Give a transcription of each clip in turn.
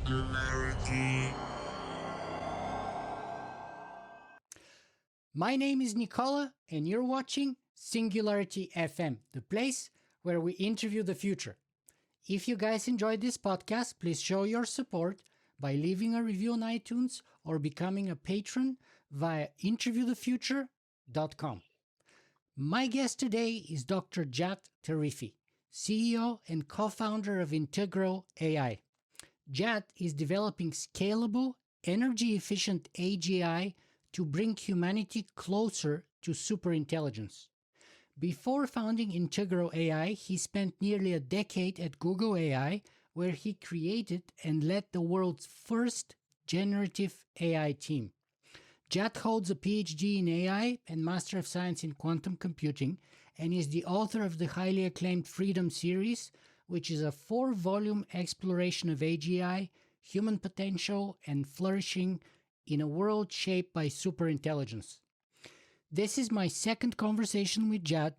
Singularity. My name is Nicola, and you're watching Singularity FM, the place where we interview the future. If you guys enjoyed this podcast, please show your support by leaving a review on iTunes or becoming a patron via interviewthefuture.com. My guest today is Dr. Jad Tarifi, CEO and co-founder of Integral AI. Jad is developing scalable, energy-efficient AGI to bring humanity closer to superintelligence. Before founding Integral AI, he spent nearly a decade at Google AI, where he created and led the world's first generative AI team. Jad holds a PhD in AI and Master of Science in Quantum Computing, and is the author of the highly acclaimed Freedom series, which is a 4-volume exploration of AGI, human potential, and flourishing in a world shaped by superintelligence. This is my second conversation with Jad,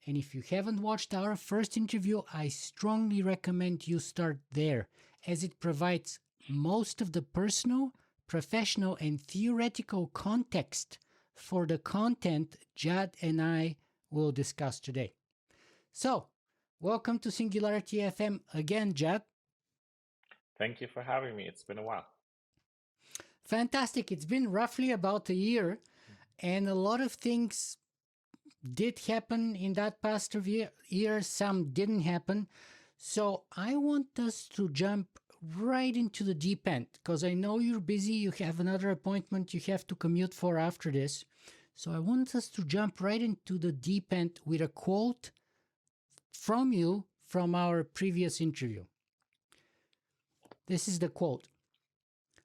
and if you haven't watched our first interview, I strongly recommend you start there, as it provides most of the personal, professional, and theoretical context for the content Jad and I will discuss today. So, welcome to Singularity FM again, Jad. Thank you for having me. It's been a while. Fantastic. It's been roughly about a year, and a lot of things did happen in that past year. Some didn't happen. So I want us to jump right into the deep end, because I know you're busy. You have another appointment you have to commute for after this. So I want us to jump right into the deep end with a quote from you from our previous interview. This is the quote.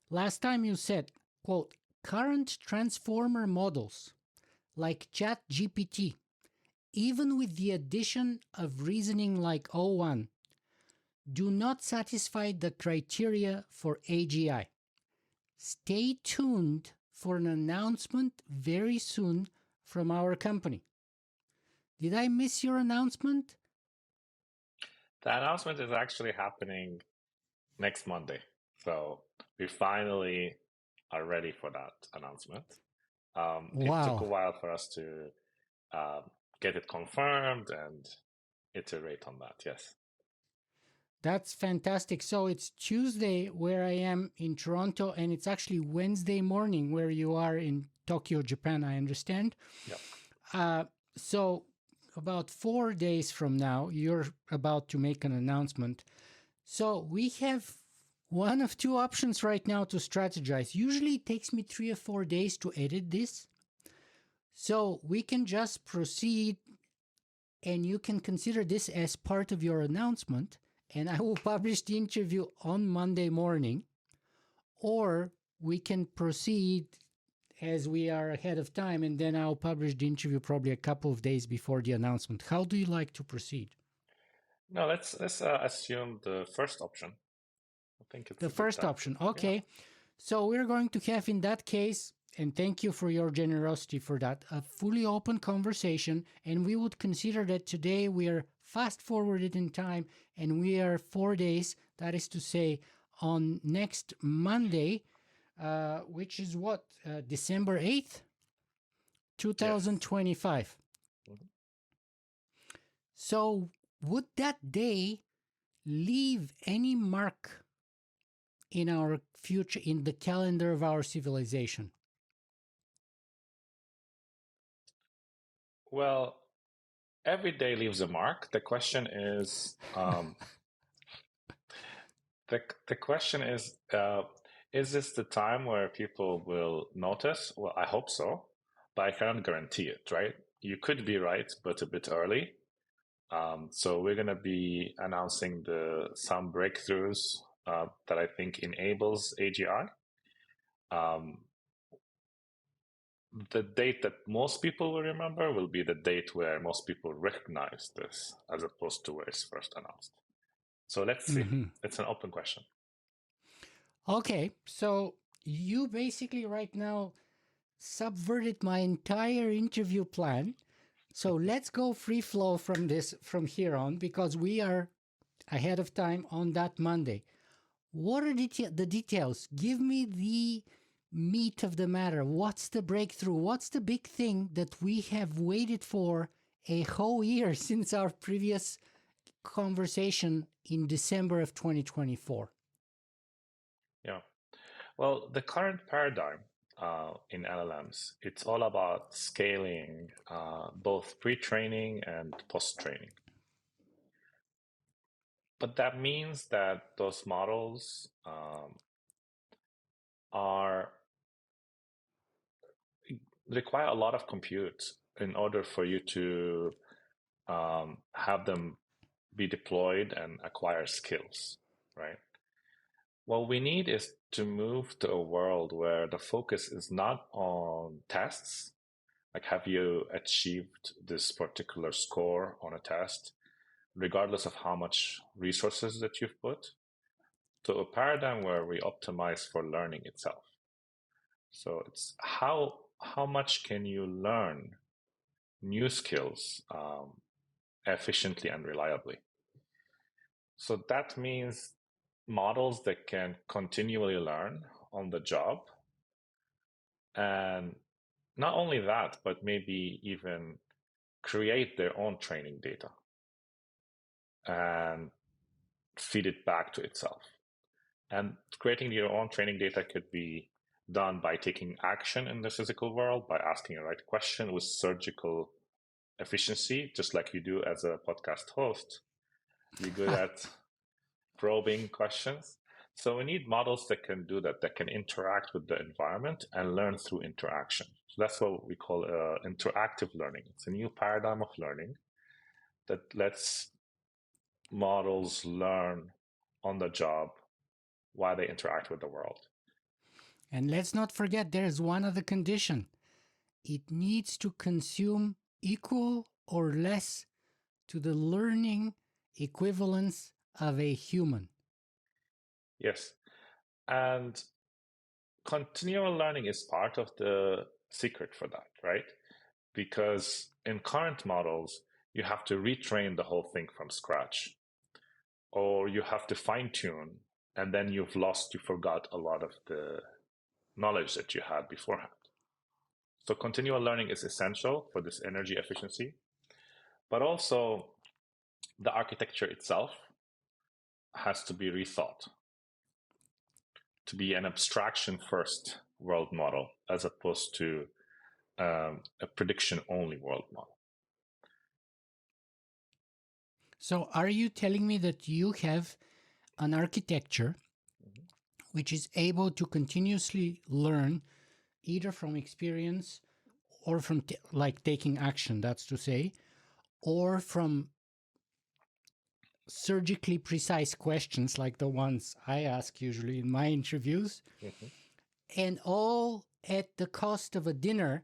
Last time you said, quote, "Current transformer models like ChatGPT, even with the addition of reasoning like O1, do not satisfy the criteria for AGI. Stay tuned for an announcement very soon from our company." Did I miss your announcement? The announcement is actually happening next Monday. So we finally are ready for that announcement. It took a while for us to get it confirmed and iterate on that. Yes. That's fantastic. So it's Tuesday where I am in Toronto, and it's actually Wednesday morning where you are in Tokyo, Japan, I understand. Yep. So about 4 days from now, you're about to make an announcement. So we have one of two options right now to strategize. Usually it takes me 3 or 4 days to edit this. So we can just proceed, and you can consider this as part of your announcement, and I will publish the interview on Monday morning. Or we can proceed as we are ahead of time, and then I'll publish the interview probably a couple of days before the announcement. How do you like to proceed? No, let's assume the first option. I think it's the first option. Okay. Yeah. So we're going to have, in that case, and thank you for your generosity for that, a fully open conversation. And we would consider that today we are fast forwarded in time, and we are 4 days, that is to say, on next Monday, which is what, December 8th, 2025. Yes. Mm-hmm. So would that day leave any mark in our future, in the calendar of our civilization? Well, every day leaves a mark. The question is, the question is this the time where people will notice? Well, I hope so, but I cannot guarantee it, right? You could be right, but a bit early. So we're going to be announcing some breakthroughs that I think enables AGI. The date that most people will remember will be the date where most people recognize this, as opposed to where it's first announced. So let's see. Mm-hmm. It's an open question. Okay, so you basically right now subverted my entire interview plan. So let's go free flow from here on, because we are ahead of time on that Monday. What are the details? Give me the meat of the matter. What's the breakthrough? What's the big thing that we have waited for a whole year since our previous conversation in December of 2024? Yeah. Well, the current paradigm in LLMs, it's all about scaling both pre-training and post-training. But that means that those models require a lot of compute in order for you to have them be deployed and acquire skills, right? What we need is to move to a world where the focus is not on tests, like have you achieved this particular score on a test, regardless of how much resources that you've put, to a paradigm where we optimize for learning itself. So it's how much can you learn new skills efficiently and reliably. So that means models that can continually learn on the job. And not only that, but maybe even create their own training data and feed it back to itself. And creating your own training data could be done by taking action in the physical world, by asking the right question with surgical efficiency, just like you do as a podcast host. You're good at probing questions. So we need models that can do that, that can interact with the environment and learn through interaction. So that's what we call interactive learning. It's a new paradigm of learning that lets models learn on the job while they interact with the world. And let's not forget there's one other condition. It needs to consume equal or less to the learning equivalence of a human. Yes. And continual learning is part of the secret for that, right? Because in current models, you have to retrain the whole thing from scratch, or you have to fine tune, and then you forgot a lot of the knowledge that you had beforehand. So continual learning is essential for this energy efficiency, but also the architecture itself has to be rethought to be an abstraction first world model as opposed to a prediction only world model. So are you telling me that you have an architecture which is able to continuously learn either from experience or from taking action, that's to say, or from surgically precise questions like the ones I ask usually in my interviews, and all at the cost of a dinner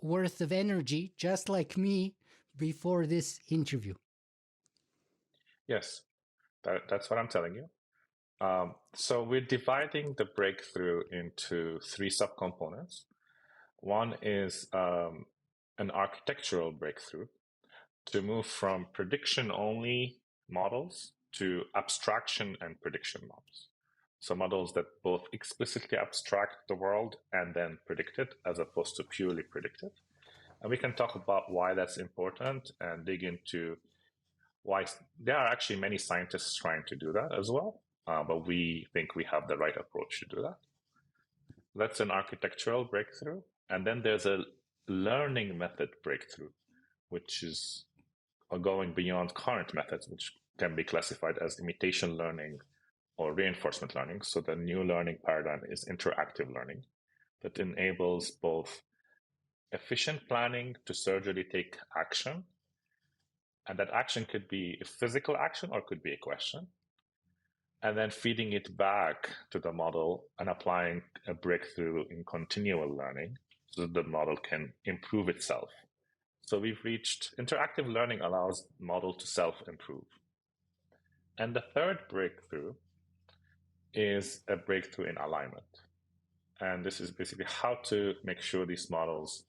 worth of energy, just like me before this interview? Yes, that's what I'm telling you. So we're dividing the breakthrough into three subcomponents. One is an architectural breakthrough to move from prediction-only models to abstraction and prediction models. So models that both explicitly abstract the world and then predict it, as opposed to purely predict it. And we can talk about why that's important and dig into why there are actually many scientists trying to do that as well. But we think we have the right approach to do that. That's an architectural breakthrough. And then there's a learning method breakthrough, which is going beyond current methods, which can be classified as imitation learning or reinforcement learning. So the new learning paradigm is interactive learning that enables both efficient planning to surgically take action. And that action could be a physical action or could be a question. And then feeding it back to the model and applying a breakthrough in continual learning so that the model can improve itself. So we've reached interactive learning allows model to self-improve. And the third breakthrough is a breakthrough in alignment. And this is basically how to make sure these models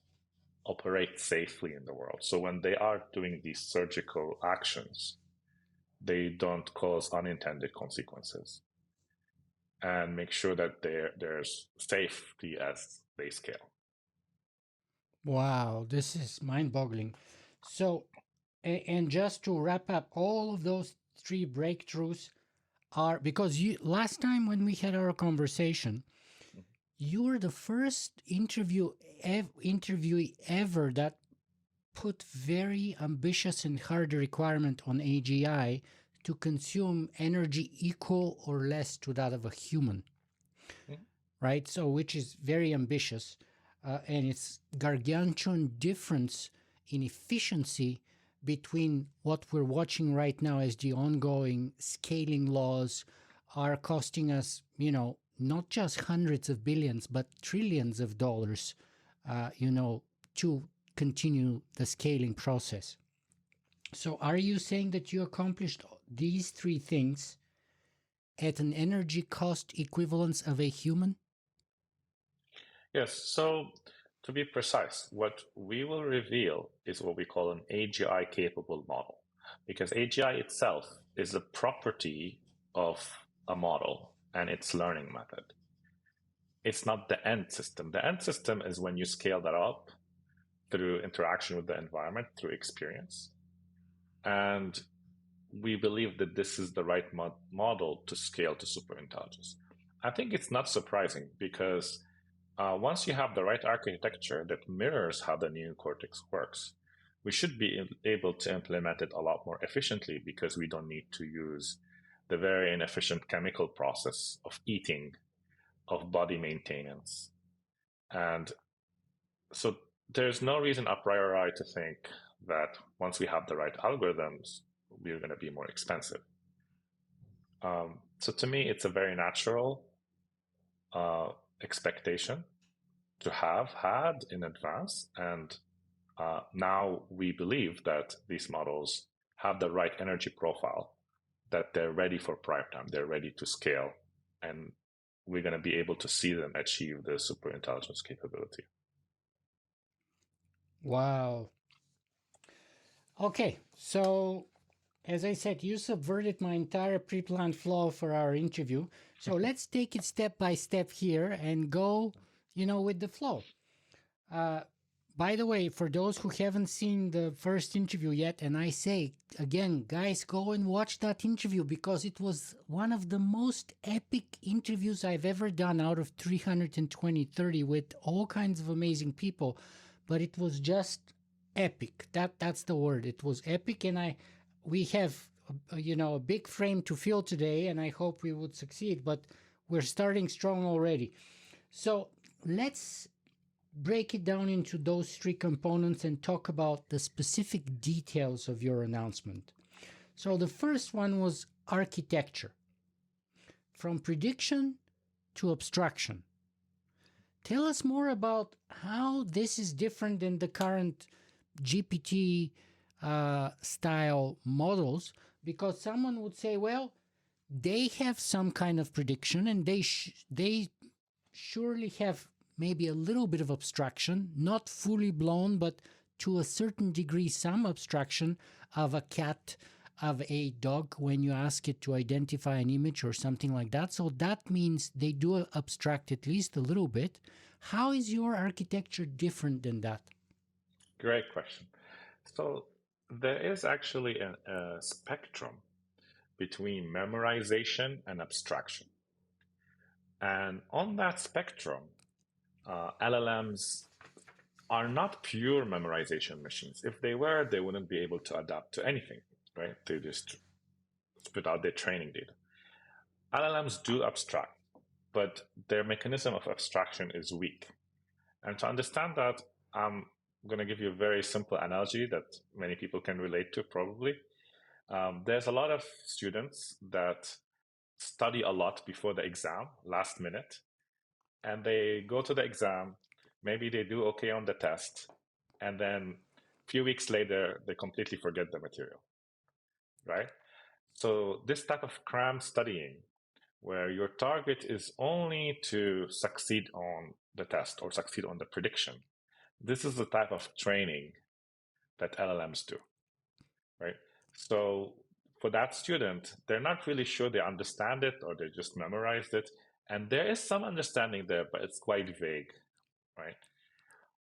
operate safely in the world. So when they are doing these surgical actions, they don't cause unintended consequences. and make sure that there's safety as they scale. Wow, this is mind-boggling. So, and just to wrap up, all of those three breakthroughs are because you last time when we had our conversation, you were the first interviewee ever that put very ambitious and hard requirement on AGI to consume energy equal or less to that of a human, Mhm. right? So, which is very ambitious, and it's gargantuan difference in efficiency between what we're watching right now as the ongoing scaling laws are costing us, not just hundreds of billions, but trillions of dollars, to continue the scaling process. So, are you saying that you accomplished these three things at an energy cost equivalence of a human? Yes, so to be precise, what we will reveal is what we call an AGI capable model, because AGI itself is a property of a model and its learning method. It's not the end system. The end system is when you scale that up through interaction with the environment, through experience. And we believe that this is the right model to scale to superintelligence. I think it's not surprising because once you have the right architecture that mirrors how the neocortex works, we should be able to implement it a lot more efficiently because we don't need to use the very inefficient chemical process of eating, of body maintenance. And so there's no reason a priori to think that once we have the right algorithms, we're going to be more expensive. So to me, it's a very natural expectation to have had in advance. And now we believe that these models have the right energy profile, that they're ready for prime time, they're ready to scale, and we're going to be able to see them achieve the superintelligence capability. Wow. Okay, so as I said, you subverted my entire pre planned flow for our interview. So let's take it step by step here and go, with the flow. Uh, by the way, for those who haven't seen the first interview yet, and I say again, guys, go and watch that interview because it was one of the most epic interviews I've ever done out of 320, 30 with all kinds of amazing people. But it was just epic. That's the word. It was epic, and we have a big frame to fill today, and I hope we would succeed. But we're starting strong already. So let's break it down into those three components and talk about the specific details of your announcement. So the first one was architecture, from prediction to abstraction. Tell us more about how this is different than the current GPT style models, because someone would say, well, they have some kind of prediction and they surely have maybe a little bit of abstraction, not fully blown, but to a certain degree, some abstraction of a cat, of a dog when you ask it to identify an image or something like that. So that means they do abstract at least a little bit. How is your architecture different than that? Great question. So there is actually a spectrum between memorization and abstraction. And on that spectrum, LLMs are not pure memorization machines. If they were, they wouldn't be able to adapt to anything, right? They just spit out their training data. LLMs do abstract, but their mechanism of abstraction is weak. And to understand that, I'm going to give you a very simple analogy that many people can relate to probably. There's a lot of students that study a lot before the exam, last minute, and they go to the exam. Maybe they do okay on the test, and then a few weeks later, they completely forget the material, right? So this type of cram studying, where your target is only to succeed on the test or succeed on the prediction, this is the type of training that LLMs do, right? So for that student, they're not really sure they understand it or they just memorized it. And there is some understanding there, but it's quite vague, right?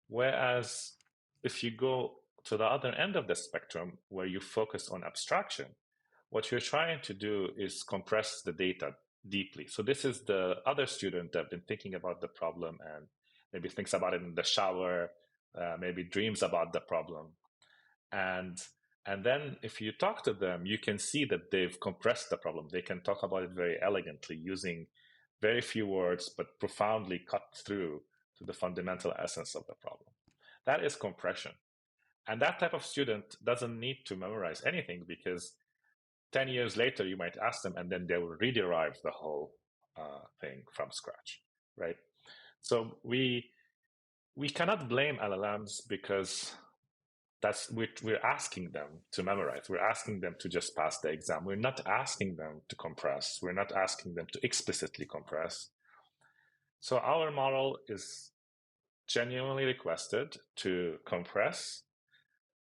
Whereas if you go to the other end of the spectrum, where you focus on abstraction, what you're trying to do is compress the data deeply. So this is the other student that have been thinking about the problem and maybe thinks about it in the shower, maybe dreams about the problem. And then if you talk to them, you can see that they've compressed the problem. They can talk about it very elegantly using very few words, but profoundly cut through to the fundamental essence of the problem. That is compression. And that type of student doesn't need to memorize anything, because 10 years later, you might ask them and then they will rederive the whole thing from scratch, right? So we cannot blame LLMs, because we're asking them to memorize. We're asking them to just pass the exam. We're not asking them to compress. We're not asking them to explicitly compress. So our model is genuinely requested to compress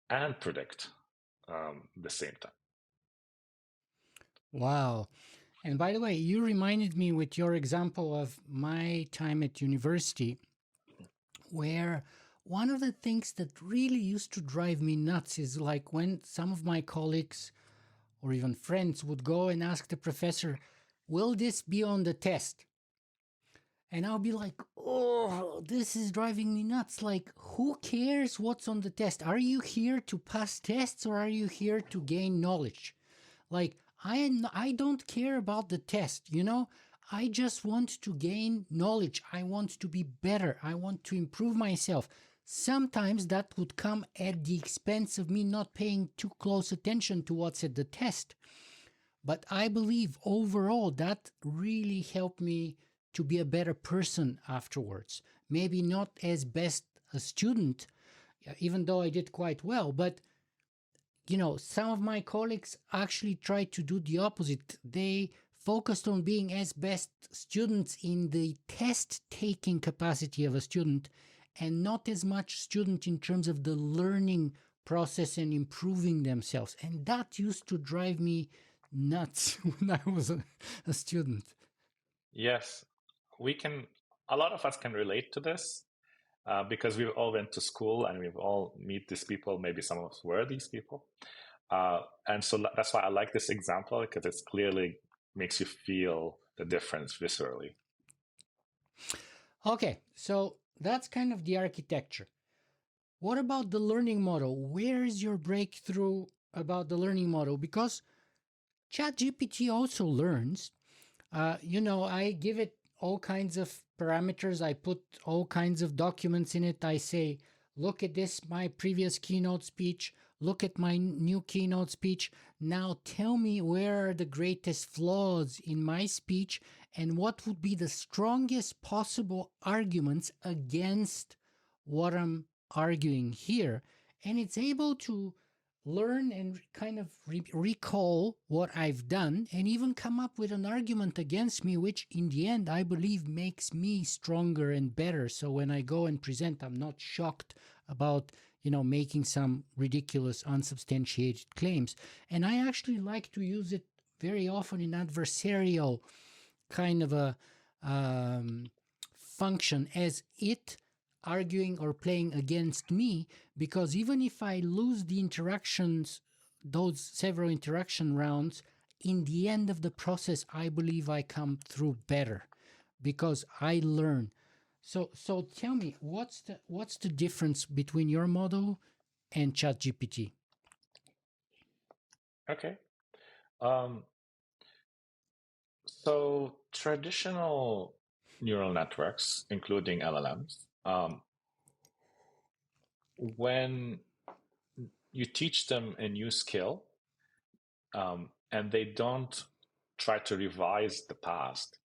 and predict the same time. Wow. And by the way, you reminded me with your example of my time at university, where one of the things that really used to drive me nuts is like when some of my colleagues or even friends would go and ask the professor, will this be on the test? And I'll be like, oh, this is driving me nuts. Like, who cares what's on the test? Are you here to pass tests or are you here to gain knowledge? Like, I don't care about the test, you know? I just want to gain knowledge. I want to be better. I want to improve myself. Sometimes that would come at the expense of me not paying too close attention to what's at the test. But I believe overall that really helped me to be a better person afterwards. Maybe not as best a student, even though I did quite well, but you know, some of my colleagues actually tried to do the opposite. They focused on being as best students in the test taking capacity of a student and not as much student in terms of the learning process and improving themselves. And that used to drive me nuts when I was a student. Yes, a lot of us can relate to this, because we all went to school and we've all meet these people. Maybe some of us were these people. And so that's why I like this example, because it clearly makes you feel the difference viscerally. Okay, so that's kind of the architecture. What about the learning model? Where is your breakthrough about the learning model? Because ChatGPT also learns. I give it all kinds of parameters. I put all kinds of documents in it. I say, look at this, my previous keynote speech. Look at my new keynote speech. Now tell me where are the greatest flaws in my speech and what would be the strongest possible arguments against what I'm arguing here. And it's able to learn and kind of recall what I've done and even come up with an argument against me, which in the end, I believe makes me stronger and better. So when I go and present, I'm not shocked about, making some ridiculous, unsubstantiated claims. And I actually like to use it very often in adversarial kind of a function as it arguing or playing against me, because even if I lose the interactions, those several interaction rounds, in the end of the process, I believe I come through better because I learn. So tell me, what's the difference between your model and ChatGPT? Okay. So traditional neural networks, including LLMs, when you teach them a new skill, and they don't try to revise the past,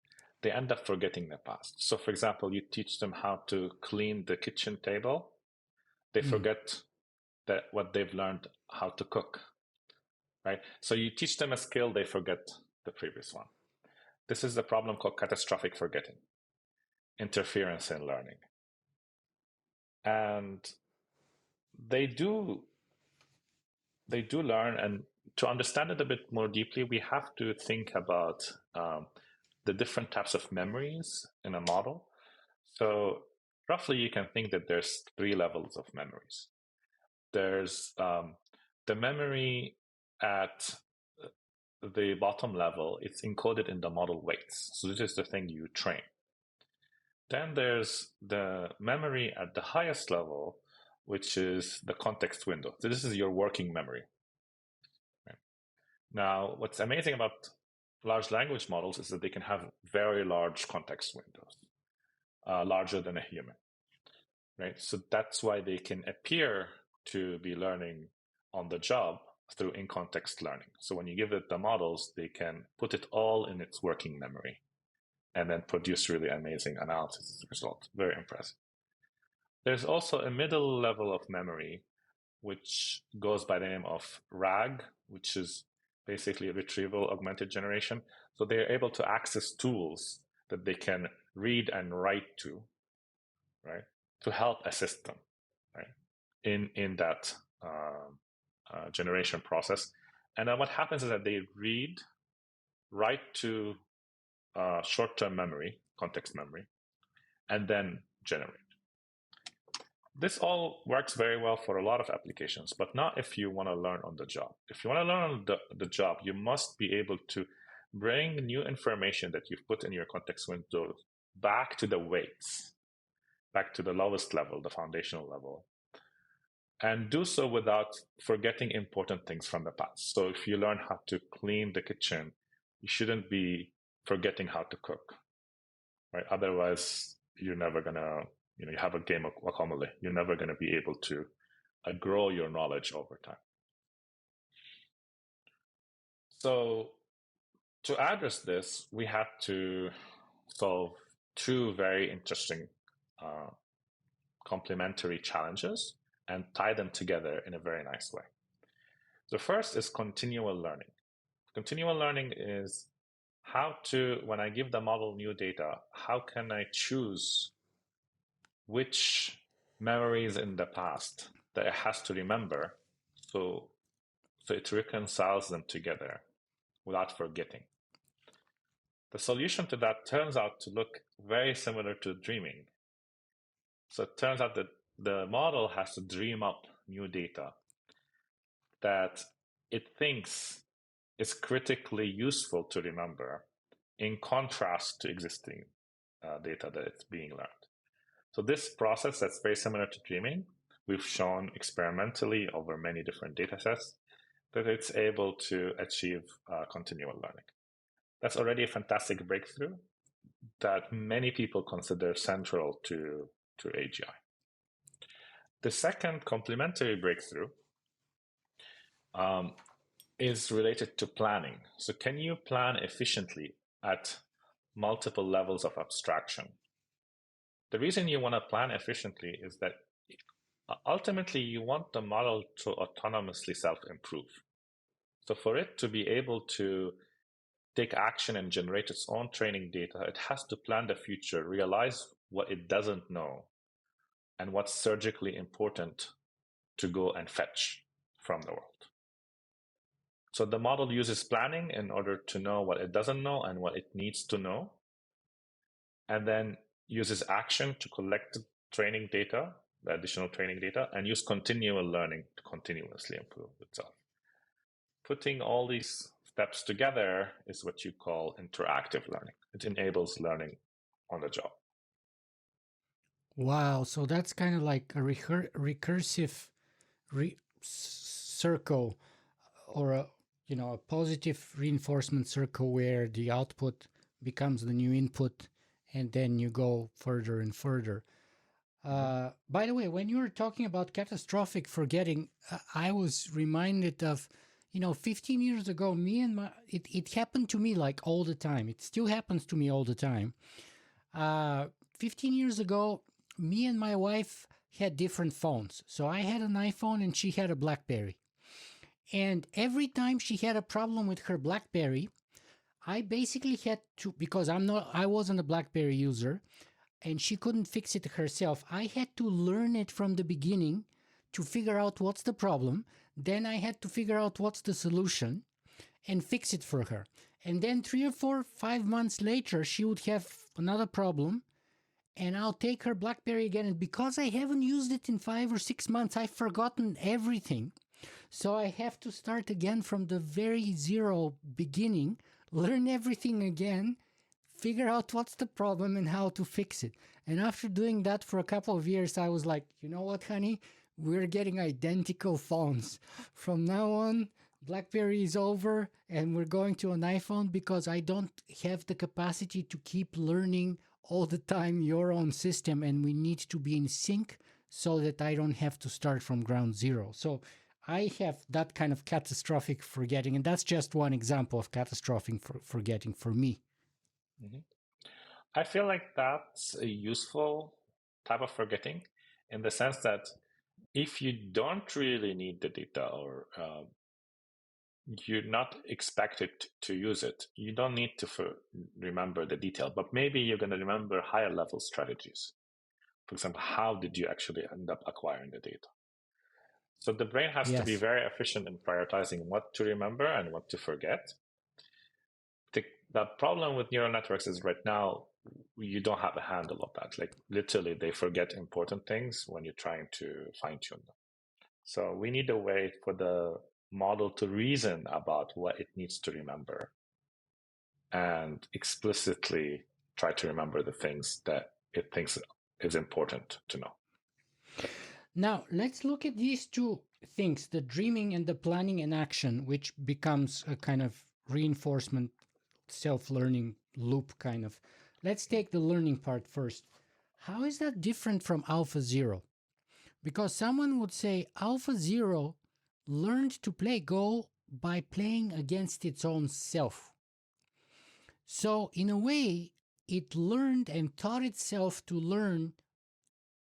they end up forgetting the past. So, for example, you teach them how to clean the kitchen table, they forget that what they've learned how to cook, right? So you teach them a skill, they forget the previous one. This is the problem called catastrophic forgetting, interference in learning. And they do learn, and to understand it a bit more deeply, we have to think about the different types of memories in a model. So roughly you can think that there's 3 levels of memories. There's the memory at the bottom level. It's encoded in the model weights. So this is the thing you train. Then there's the memory at the highest level, which is the context window. So this is your working memory. Right? Now, what's amazing about large language models is that they can have very large context windows, larger than a human. Right? So that's why they can appear to be learning on the job through in-context learning. So when you give it the models, they can put it all in its working memory and then produce really amazing analysis as a result. Very impressive. There's also a middle level of memory, which goes by the name of RAG, which is basically retrieval augmented generation. So they're able to access tools that they can read and write to, right, to help assist them, right, in that generation process. And then what happens is that they write to short-term memory, context memory, and then generate. This all works very well for a lot of applications, but not if you want to learn on the job. If you want to learn on the job, you must be able to bring new information that you've put in your context window back to the weights, back to the lowest level, the foundational level, and do so without forgetting important things from the past. So if you learn how to clean the kitchen, you shouldn't be forgetting how to cook, right? Otherwise, you're never going to, you have a game of guacamole. You're never going to be able to grow your knowledge over time. So to address this, we had to solve 2 very interesting complementary challenges and tie them together in a very nice way. The first is continual learning. Continual learning is when I give the model new data, how can I choose which memories in the past that it has to remember so it reconciles them together without forgetting. The solution to that turns out to look very similar to dreaming. So it turns out that the model has to dream up new data that it thinks is critically useful to remember, in contrast to existing data that it's being learned. So this process that's very similar to dreaming, we've shown experimentally over many different data sets that it's able to achieve continual learning. That's already a fantastic breakthrough that many people consider central to AGI. The second complementary breakthrough is related to planning. So can you plan efficiently at multiple levels of abstraction? The reason you want to plan efficiently is that ultimately you want the model to autonomously self-improve. So for it to be able to take action and generate its own training data, it has to plan the future, realize what it doesn't know, and what's surgically important to go and fetch from the world. So the model uses planning in order to know what it doesn't know and what it needs to know, and then uses action to collect the training data, the additional training data, and use continual learning to continuously improve itself. Putting all these steps together is what you call interactive learning. It enables learning on the job. Wow, so that's kind of like a recursive circle, or a positive reinforcement circle where the output becomes the new input, and then you go further and further. By the way, when you were talking about catastrophic forgetting, I was reminded of 15 years ago, it happened to me like all the time. It still happens to me all the time. 15 years ago, me and my wife had different phones. So I had an iPhone and she had a BlackBerry. And every time she had a problem with her BlackBerry, I basically had to, because I wasn't a BlackBerry user and she couldn't fix it herself. I had to learn it from the beginning to figure out what's the problem. Then I had to figure out what's the solution and fix it for her. And then 3 or 4, 5 months later, she would have another problem. And I'll take her BlackBerry again. And because I haven't used it in 5 or 6 months, I've forgotten everything. So I have to start again from the very zero beginning, learn everything again, figure out what's the problem and how to fix it. And after doing that for a couple of years, I was like, you know what, honey? We're getting identical phones. From now on, BlackBerry is over and we're going to an iPhone because I don't have the capacity to keep learning all the time your own system, and we need to be in sync so that I don't have to start from ground zero. So I have that kind of catastrophic forgetting, and that's just one example of catastrophic forgetting for me. Mm-hmm. I feel like that's a useful type of forgetting in the sense that if you don't really need the data or you're not expected to use it, you don't need to remember the detail, but maybe you're going to remember higher level strategies. For example, how did you actually end up acquiring the data? So the brain has to be very efficient in prioritizing what to remember and what to forget. The problem with neural networks is right now, you don't have a handle of that. Like literally, they forget important things when you're trying to fine tune them. So we need a way for the model to reason about what it needs to remember and explicitly try to remember the things that it thinks is important to know. Now, let's look at these two things, the dreaming and the planning and action, which becomes a kind of reinforcement, self-learning loop kind of. Let's take the learning part first. How is that different from AlphaZero? Because someone would say AlphaZero learned to play Go by playing against its own self. So in a way, it learned and taught itself to learn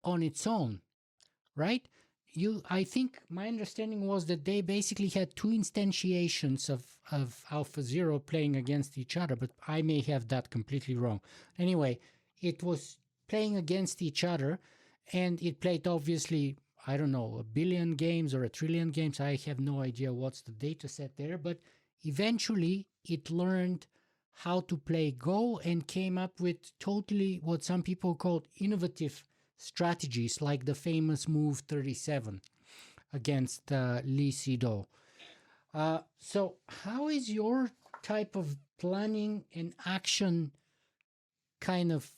on its own, right? I think my understanding was that they basically had two instantiations of AlphaZero playing against each other, but I may have that completely wrong. Anyway, it was playing against each other, and it played obviously, I don't know, 1 billion games or 1 trillion games. I have no idea what's the data set there, but eventually it learned how to play Go and came up with totally what some people called innovative strategies, like the famous move 37 against Lee Sedol. So how is your type of planning and action kind of,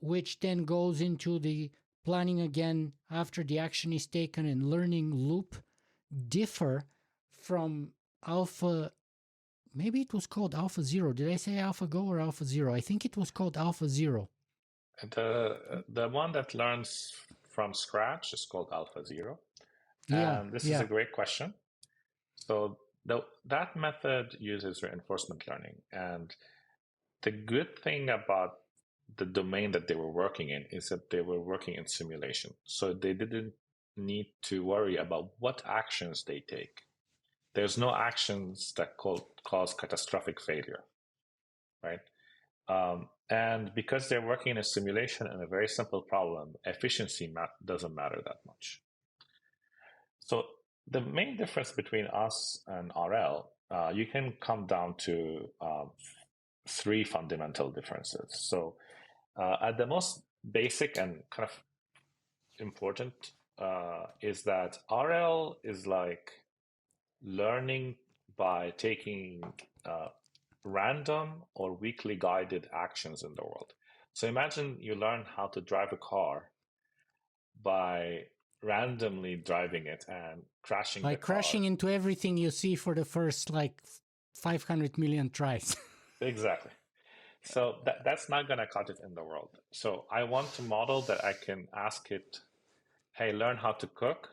which then goes into the planning again after the action is taken and learning loop, differ from Alpha? Maybe it was called AlphaZero. Did I say AlphaGo or AlphaZero? I think it was called AlphaZero. The one that learns from scratch is called AlphaZero. Yeah, and this is a great question. So that method uses reinforcement learning. And the good thing about the domain that they were working in is that they were working in simulation. So they didn't need to worry about what actions they take. There's no actions that cause catastrophic failure, right? And because they're working in a simulation and a very simple problem, efficiency doesn't matter that much. So the main difference between us and RL, you can come down to 3 fundamental differences. So at the most basic and kind of important is that RL is like learning by taking random or weakly guided actions in the world. So imagine you learn how to drive a car by randomly driving it and crashing by crashing into everything you see for the first like 500 million tries. Exactly. So that's not going to cut it in the world. So I want a model that I can ask it, hey, learn how to cook,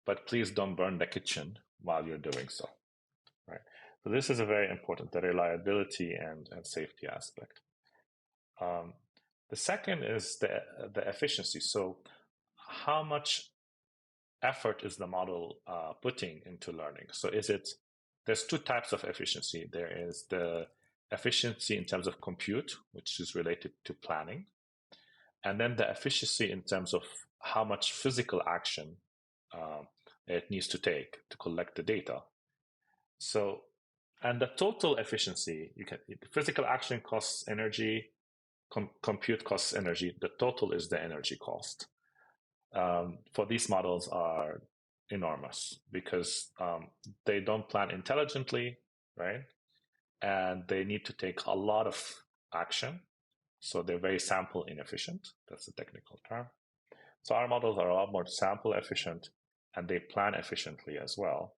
but please don't burn the kitchen while you're doing so, right? So this is a very important, the reliability and safety aspect. The second is the efficiency. So how much effort is the model putting into learning? So there's 2 types of efficiency. There is the efficiency in terms of compute, which is related to planning, and then the efficiency in terms of how much physical action it needs to take to collect the data. So And the total efficiency, physical action costs energy, compute costs energy. The total is the energy cost. For these models are enormous because they don't plan intelligently, right? And they need to take a lot of action. So they're very sample inefficient. That's the technical term. So our models are a lot more sample efficient and they plan efficiently as well.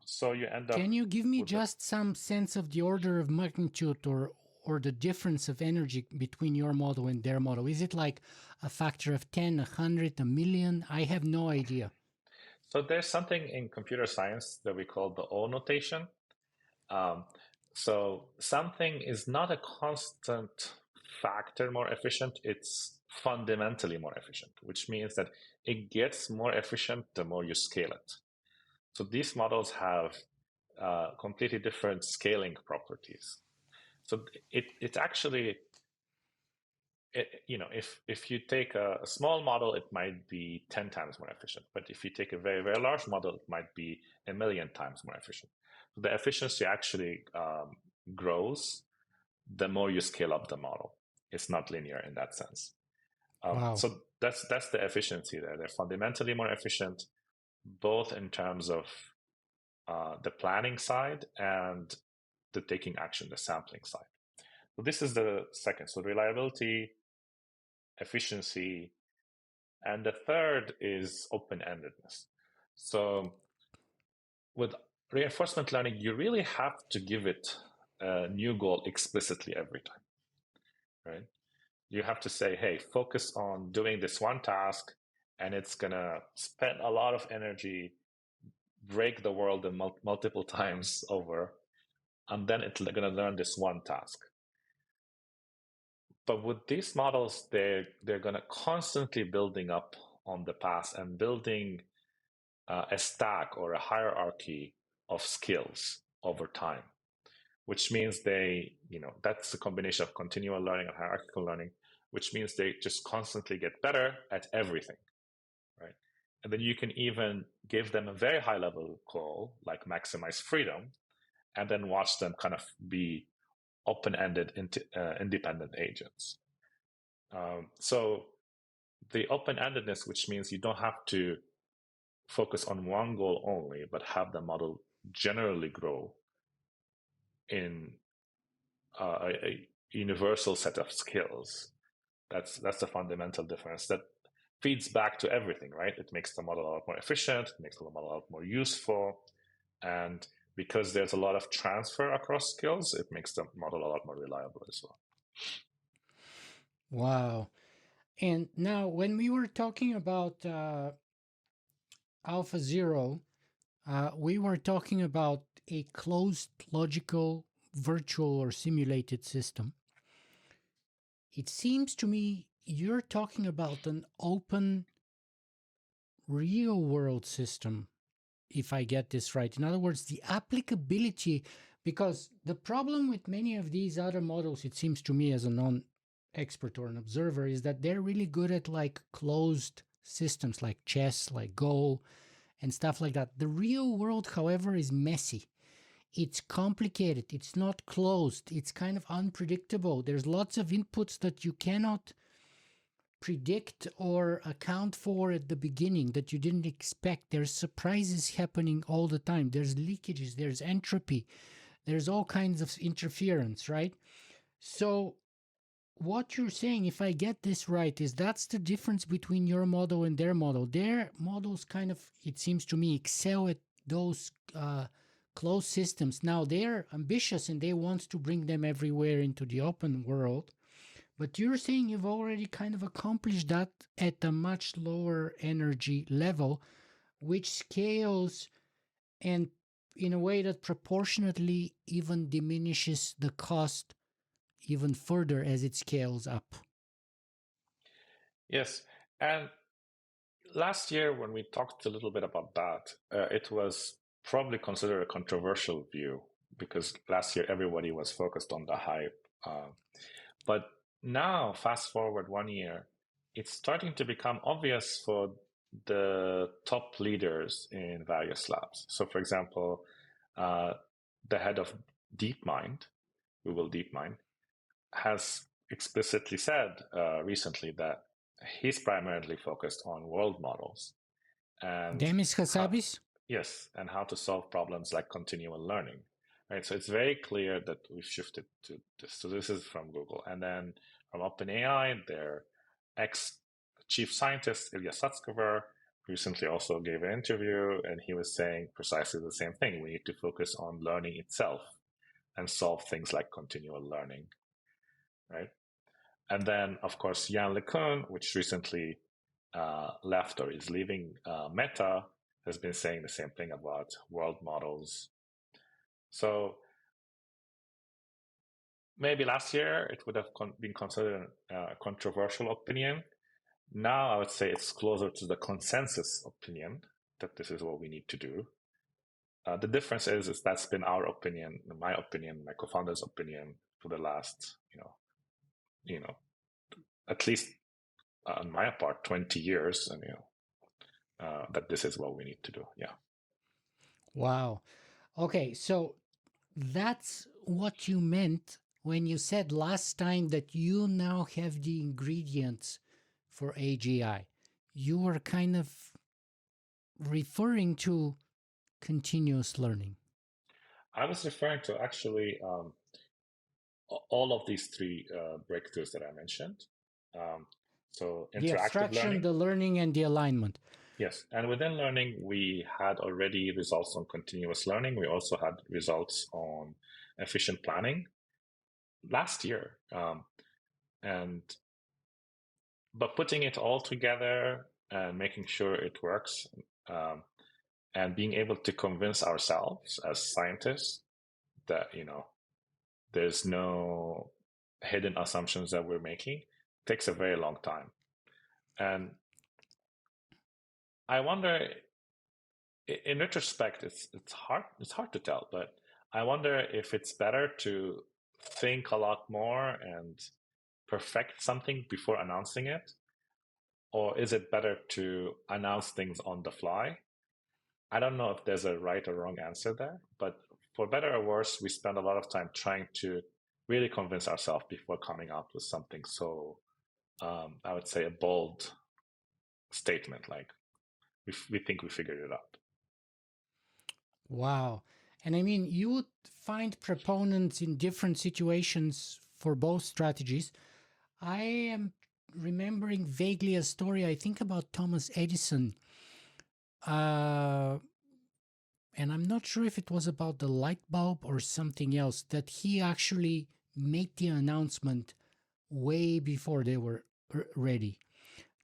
So you end up. Can you give me just some sense of the order of magnitude or the difference of energy between your model and their model? Is it like a factor of 10, 100, a million? I have no idea. So there's something in computer science that we call the O notation. So something is not a constant factor more efficient, it's fundamentally more efficient, which means that it gets more efficient the more you scale it. So these models have completely different scaling properties. So it's actually, if you take a small model, it might be 10 times more efficient. But if you take a very, very large model, it might be 1,000,000 times more efficient. So the efficiency actually grows the more you scale up the model. It's not linear in that sense. Wow. So that's the efficiency there. They're fundamentally more efficient, both in terms of the planning side and the taking action, the sampling side. So this is the second. So reliability, efficiency, and the third is open-endedness. So with reinforcement learning, you really have to give it a new goal explicitly every time, right? You have to say, hey, focus on doing this one task, and it's going to spend a lot of energy, break the world in multiple times over, and then it's going to learn this one task. But with these models, they're going to constantly building up on the past and building a stack or a hierarchy of skills over time, which means that's a combination of continual learning and hierarchical learning, which means they just constantly get better at everything, right? And then you can even give them a very high level goal, like maximize freedom, and then watch them kind of be open-ended independent agents. So the open-endedness, which means you don't have to focus on one goal only, but have the model generally grow in a universal set of skills. That's the fundamental difference that feeds back to everything, right? It makes the model a lot more efficient, it makes the model a lot more useful, and because there's a lot of transfer across skills, it makes the model a lot more reliable as well. Wow. And now, when we were talking about AlphaZero, we were talking about a closed logical virtual or simulated system. It seems to me you're talking about an open real world system, if I get this right. In other words, the applicability, because the problem with many of these other models, it seems to me as a non-expert or an observer, is that they're really good at like closed systems like chess, like Go, and stuff like that. The real world, however, is messy. It's complicated. It's not closed. It's kind of unpredictable. There's lots of inputs that you cannot predict or account for at the beginning that you didn't expect. There's surprises happening all the time. There's leakages, there's entropy, there's all kinds of interference, right? So what you're saying, if I get this right, is that's the difference between your model and their model. Their models kind of, it seems to me, excel at those closed systems. Now they're ambitious and they want to bring them everywhere into the open world. But you're saying you've already kind of accomplished that at a much lower energy level, which scales and in a way that proportionately even diminishes the cost even further as it scales up. Yes. And last year, when we talked a little bit about that, it was probably considered a controversial view because last year everybody was focused on the hype. But now, fast forward 1 year, it's starting to become obvious for the top leaders in various labs. So, for example, the head of DeepMind, Google DeepMind, has explicitly said recently that he's primarily focused on world models and Demis how, Hassabis? yes, and how to solve problems like continual learning. Right, so it's very clear that we've shifted to this. So this is from Google, and then from OpenAI, their ex-chief scientist Ilya Sutskever recently also gave an interview, and he was saying precisely the same thing. We need to focus on learning itself and solve things like continual learning, right? And then, of course, Jan LeCun, which recently left or is leaving Meta, has been saying the same thing about world models. So maybe last year it would have been considered a controversial opinion. Now I would say it's closer to the consensus opinion that this is what we need to do. The difference is that's been our opinion, my opinion, my co-founder's opinion for the last, at least on my part, 20 years, and that this is what we need to do. Yeah. Wow. Okay, so that's what you meant when you said last time that you now have the ingredients for AGI. You were kind of referring to continuous learning. I was referring to actually all of these three breakthroughs that I mentioned. So The interactive abstraction, learning. the learning, and the alignment. Yes, and within learning, we had already results on continuous learning. We also had results on efficient planning last year, and but putting it all together and making sure it works, and being able to convince ourselves as scientists that there's no hidden assumptions that we're making takes a very long time. And I wonder, in retrospect, it's hard to tell, but I wonder if it's better to think a lot more and perfect something before announcing it, or is it better to announce things on the fly? I don't know if there's a right or wrong answer there, but for better or worse, we spend a lot of time trying to really convince ourselves before coming out with something so, I would say, a bold statement like we think we figured it out. Wow. And I mean, you would find proponents in different situations for both strategies. I am remembering vaguely a story, I think, about Thomas Edison. And I'm not sure if it was about the light bulb or something else, that he actually made the announcement way before they were ready.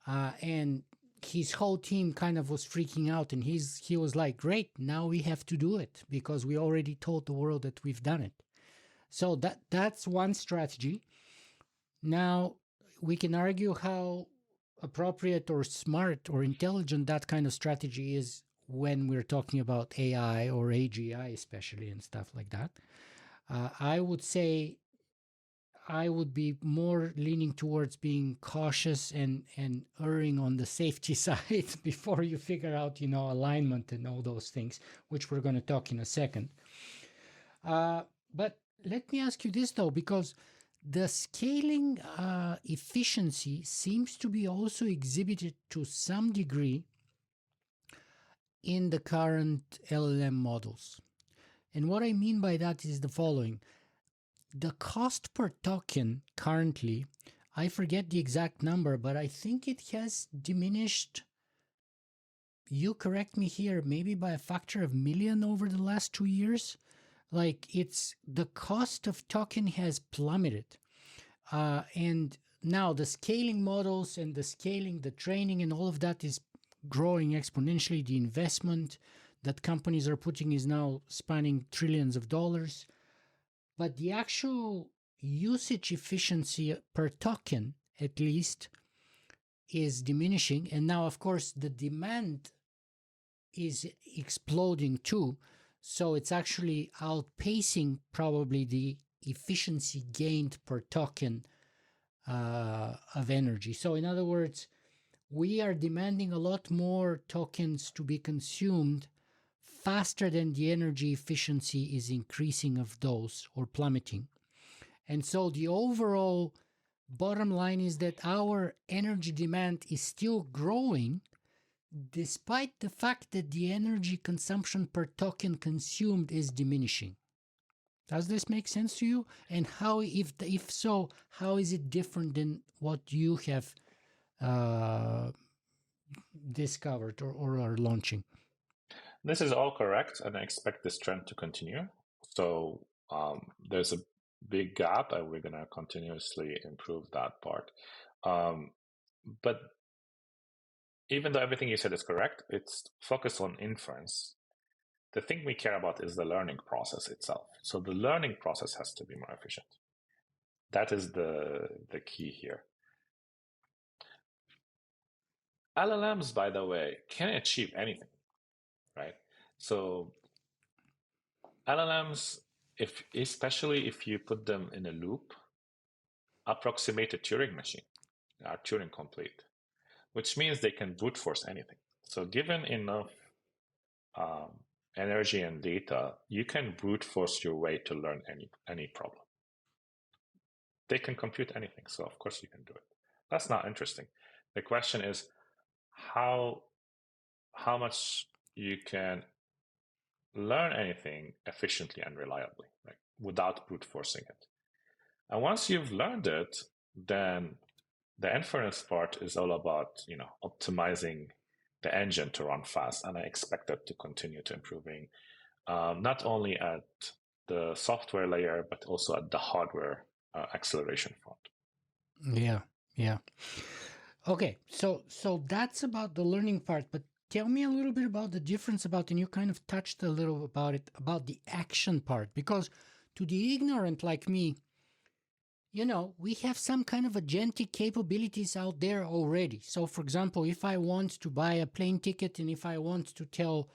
And his whole team kind of was freaking out, and he was like, great, now we have to do it because we already told the world that we've done it. So that's one strategy. Now we can argue how appropriate or smart or intelligent that kind of strategy is when we're talking about AI or AGI especially and stuff like that. I would say I would be more leaning towards being cautious and erring on the safety side before you figure out, alignment and all those things, which we're going to talk in a second. But let me ask you this, though, because the scaling efficiency seems to be also exhibited to some degree in the current LLM models. And what I mean by that is the following. The cost per token currently, I forget the exact number, but I think it has diminished, you correct me here, maybe by a factor of million over the last 2 years. Like the cost of token has plummeted. And now the scaling models and the training and all of that is growing exponentially. The investment that companies are putting is now spanning trillions of dollars. But the actual usage efficiency per token, at least, is diminishing. And now, of course, the demand is exploding too. So it's actually outpacing probably the efficiency gained per token of energy. So in other words, we are demanding a lot more tokens to be consumed faster than the energy efficiency is increasing of those or plummeting. And so the overall bottom line is that our energy demand is still growing despite the fact that the energy consumption per token consumed is diminishing. Does this make sense to you? And how, if so, how is it different than what you have discovered or are launching? This is all correct, and I expect this trend to continue. So there's a big gap, and we're going to continuously improve that part. But even though everything you said is correct, it's focused on inference. The thing we care about is the learning process itself. So the learning process has to be more efficient. That is the key here. LLMs, by the way, can achieve anything, right? So LLMs, especially if you put them in a loop, approximate a Turing machine, are Turing complete, which means they can brute force anything. So given enough energy and data, you can brute force your way to learn any problem. They can compute anything, so of course you can do it. That's not interesting. The question is how much you can learn anything efficiently and reliably, like without brute forcing it. And once you've learned it, then the inference part is all about, optimizing the engine to run fast. And I expect that to continue to improving, not only at the software layer, but also at the hardware acceleration front. Yeah. Okay, so that's about the learning part, but tell me a little bit about the difference and you kind of touched a little about it, about the action part, because to the ignorant like me, we have some kind of agentic capabilities out there already. So for example, if I want to buy a plane ticket and if I want to tell,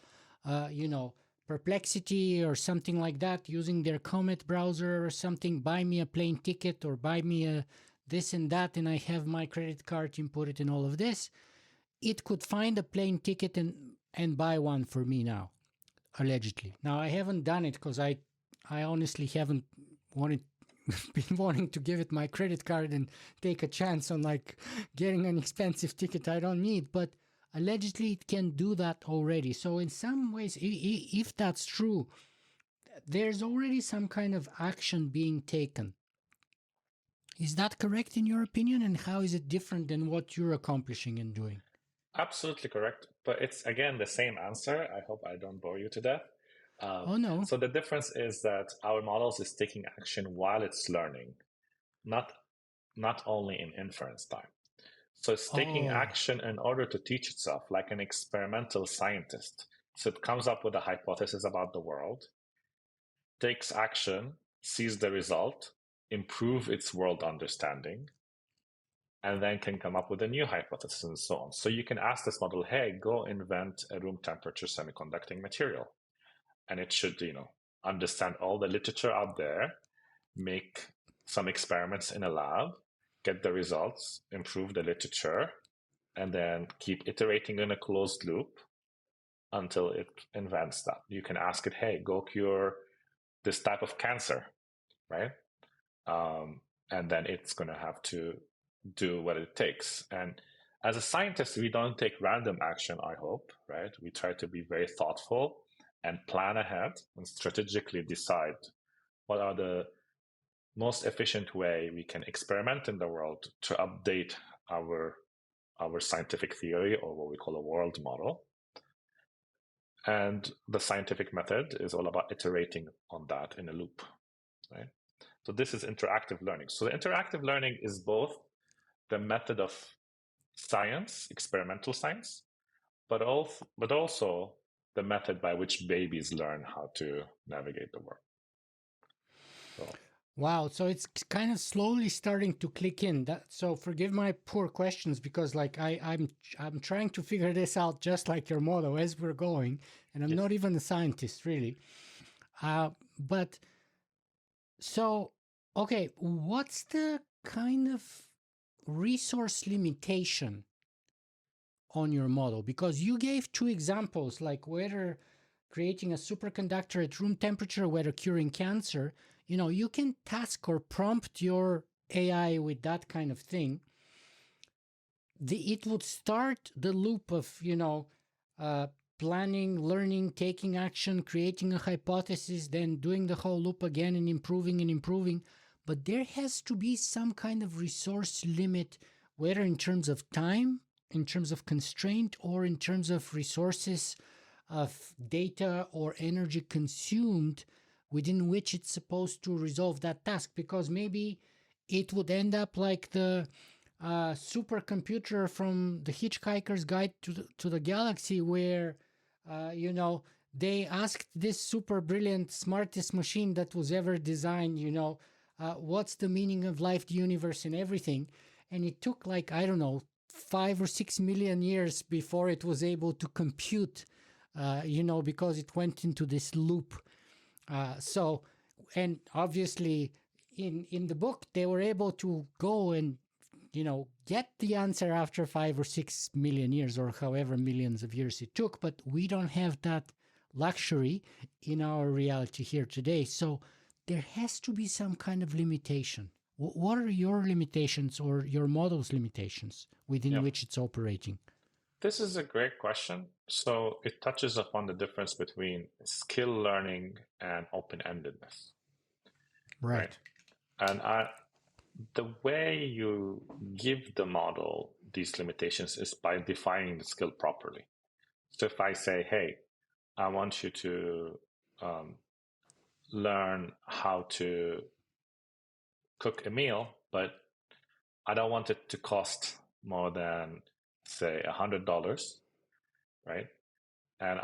Perplexity or something like that, using their Comet browser or something, buy me a plane ticket or buy me a this and that, and I have my credit card inputted in all of this, it could find a plane ticket and buy one for me now, allegedly. Now, I haven't done it because I honestly haven't been wanting to give it my credit card and take a chance on like getting an expensive ticket I don't need, but allegedly it can do that already. So in some ways, if that's true, there's already some kind of action being taken. Is that correct in your opinion? And how is it different than what you're accomplishing and doing? Absolutely correct. But it's, again, the same answer. I hope I don't bore you to death. Oh, no. So the difference is that our models is taking action while it's learning, not only in inference time. So it's taking action in order to teach itself, like an experimental scientist. So it comes up with a hypothesis about the world, takes action, sees the result, improve its world understanding, and then can come up with a new hypothesis and so on. So you can ask this model, hey, go invent a room temperature semiconducting material. And it should, understand all the literature out there, make some experiments in a lab, get the results, improve the literature, and then keep iterating in a closed loop until it invents that. You can ask it, hey, go cure this type of cancer, right? And then it's going to have to do what it takes. And as a scientist, we don't take random action, I hope, right? We try to be very thoughtful and plan ahead and strategically decide what are the most efficient way we can experiment in the world to update our scientific theory, or what we call a world model. And the scientific method is all about iterating on that in a loop, right? So this is interactive learning. So the interactive learning is both the method of science, experimental science, but also the method by which babies learn how to navigate the world. So. Wow, so it's kind of slowly starting to click in. So forgive my poor questions, because like I'm trying to figure this out just like your model as we're going, and I'm not even a scientist really. But so okay, what's the kind of resource limitation on your model? Because you gave two examples, like whether creating a superconductor at room temperature whether curing cancer, you can task or prompt your AI with that kind of thing. It would start the loop of, planning, learning, taking action, creating a hypothesis, then doing the whole loop again and improving. But there has to be some kind of resource limit, whether in terms of time, in terms of constraint, or in terms of resources of data or energy consumed within which it's supposed to resolve that task. Because maybe it would end up like the supercomputer from the Hitchhiker's Guide to the Galaxy, where they asked this super brilliant, smartest machine that was ever designed, what's the meaning of life, the universe, and everything. And it took 5 or 6 million years before it was able to compute, because it went into this loop. And obviously in the book, they were able to go and, get the answer after 5 or 6 million years or however millions of years it took. But we don't have that luxury in our reality here today. So there has to be some kind of limitation. What are your limitations or your model's limitations within which it's operating? This is a great question. So it touches upon the difference between skill learning and open-endedness. Right. And the way you give the model these limitations is by defining the skill properly. So if I say, hey, I want you to learn how to cook a meal, but I don't want it to cost more than, say, $100, right? And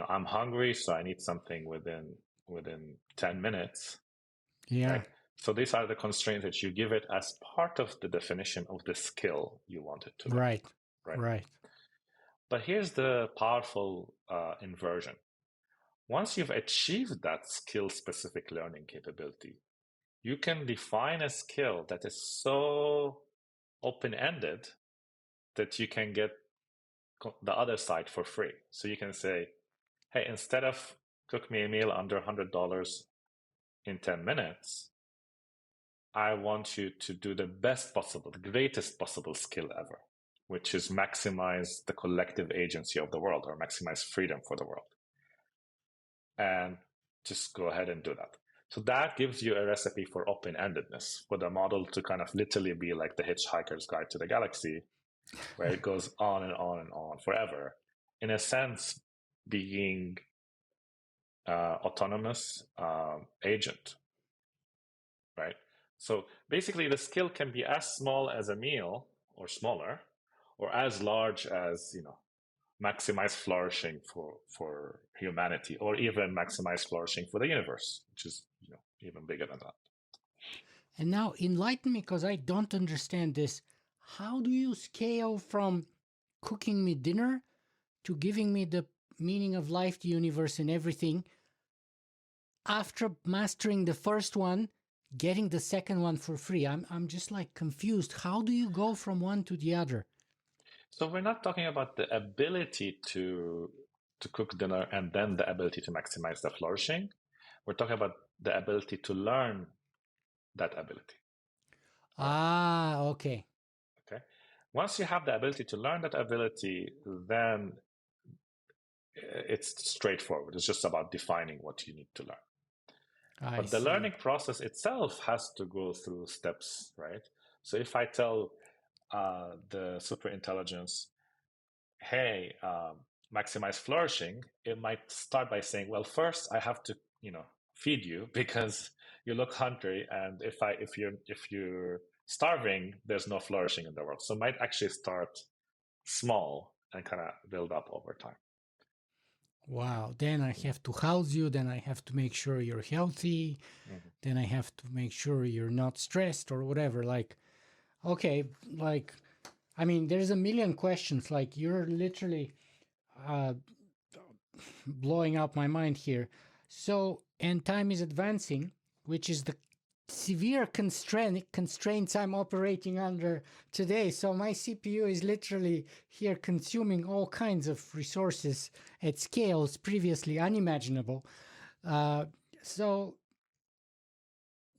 I'm hungry, so I need something within 10 minutes. Yeah. Right? So these are the constraints that you give it as part of the definition of the skill you want it to learn. Right. But here's the powerful inversion. Once you've achieved that skill-specific learning capability, you can define a skill that is so open-ended that you can get the other side for free. So you can say, hey, instead of cook me a meal under $100 in 10 minutes, I want you to do the best possible, the greatest possible skill ever, which is maximize the collective agency of the world or maximize freedom for the world. And just go ahead and do that. So that gives you a recipe for open-endedness, for the model to kind of literally be like the Hitchhiker's Guide to the Galaxy, where it goes on and on and on forever. In a sense, being autonomous agent, right? So basically, the skill can be as small as a meal or smaller, or as large as, maximize flourishing for humanity, or even maximize flourishing for the universe, which is, even bigger than that. And now enlighten me, because I don't understand this. How do you scale from cooking me dinner to giving me the meaning of life, the universe, and everything? After mastering the first one, getting the second one for free. I'm just confused. How do you go from one to the other? So we're not talking about the ability to cook dinner and then the ability to maximize the flourishing. We're talking about the ability to learn that ability. Okay. Okay. Once you have the ability to learn that ability, then it's straightforward. It's just about defining what you need to learn. But the learning process itself has to go through steps, right? So if I tell the superintelligence, hey, maximize flourishing, it might start by saying, well, first I have to, feed you because you look hungry, and if you're starving, there's no flourishing in the world. So it might actually start small and kind of build up over time. Wow. Then I have to house you. Then I have to make sure you're healthy. Mm-hmm. Then I have to make sure you're not stressed or whatever. Okay, there's a million questions. You're literally blowing up my mind here. So, and time is advancing, which is the severe constraints I'm operating under today. So my CPU is literally here consuming all kinds of resources at scales previously unimaginable. So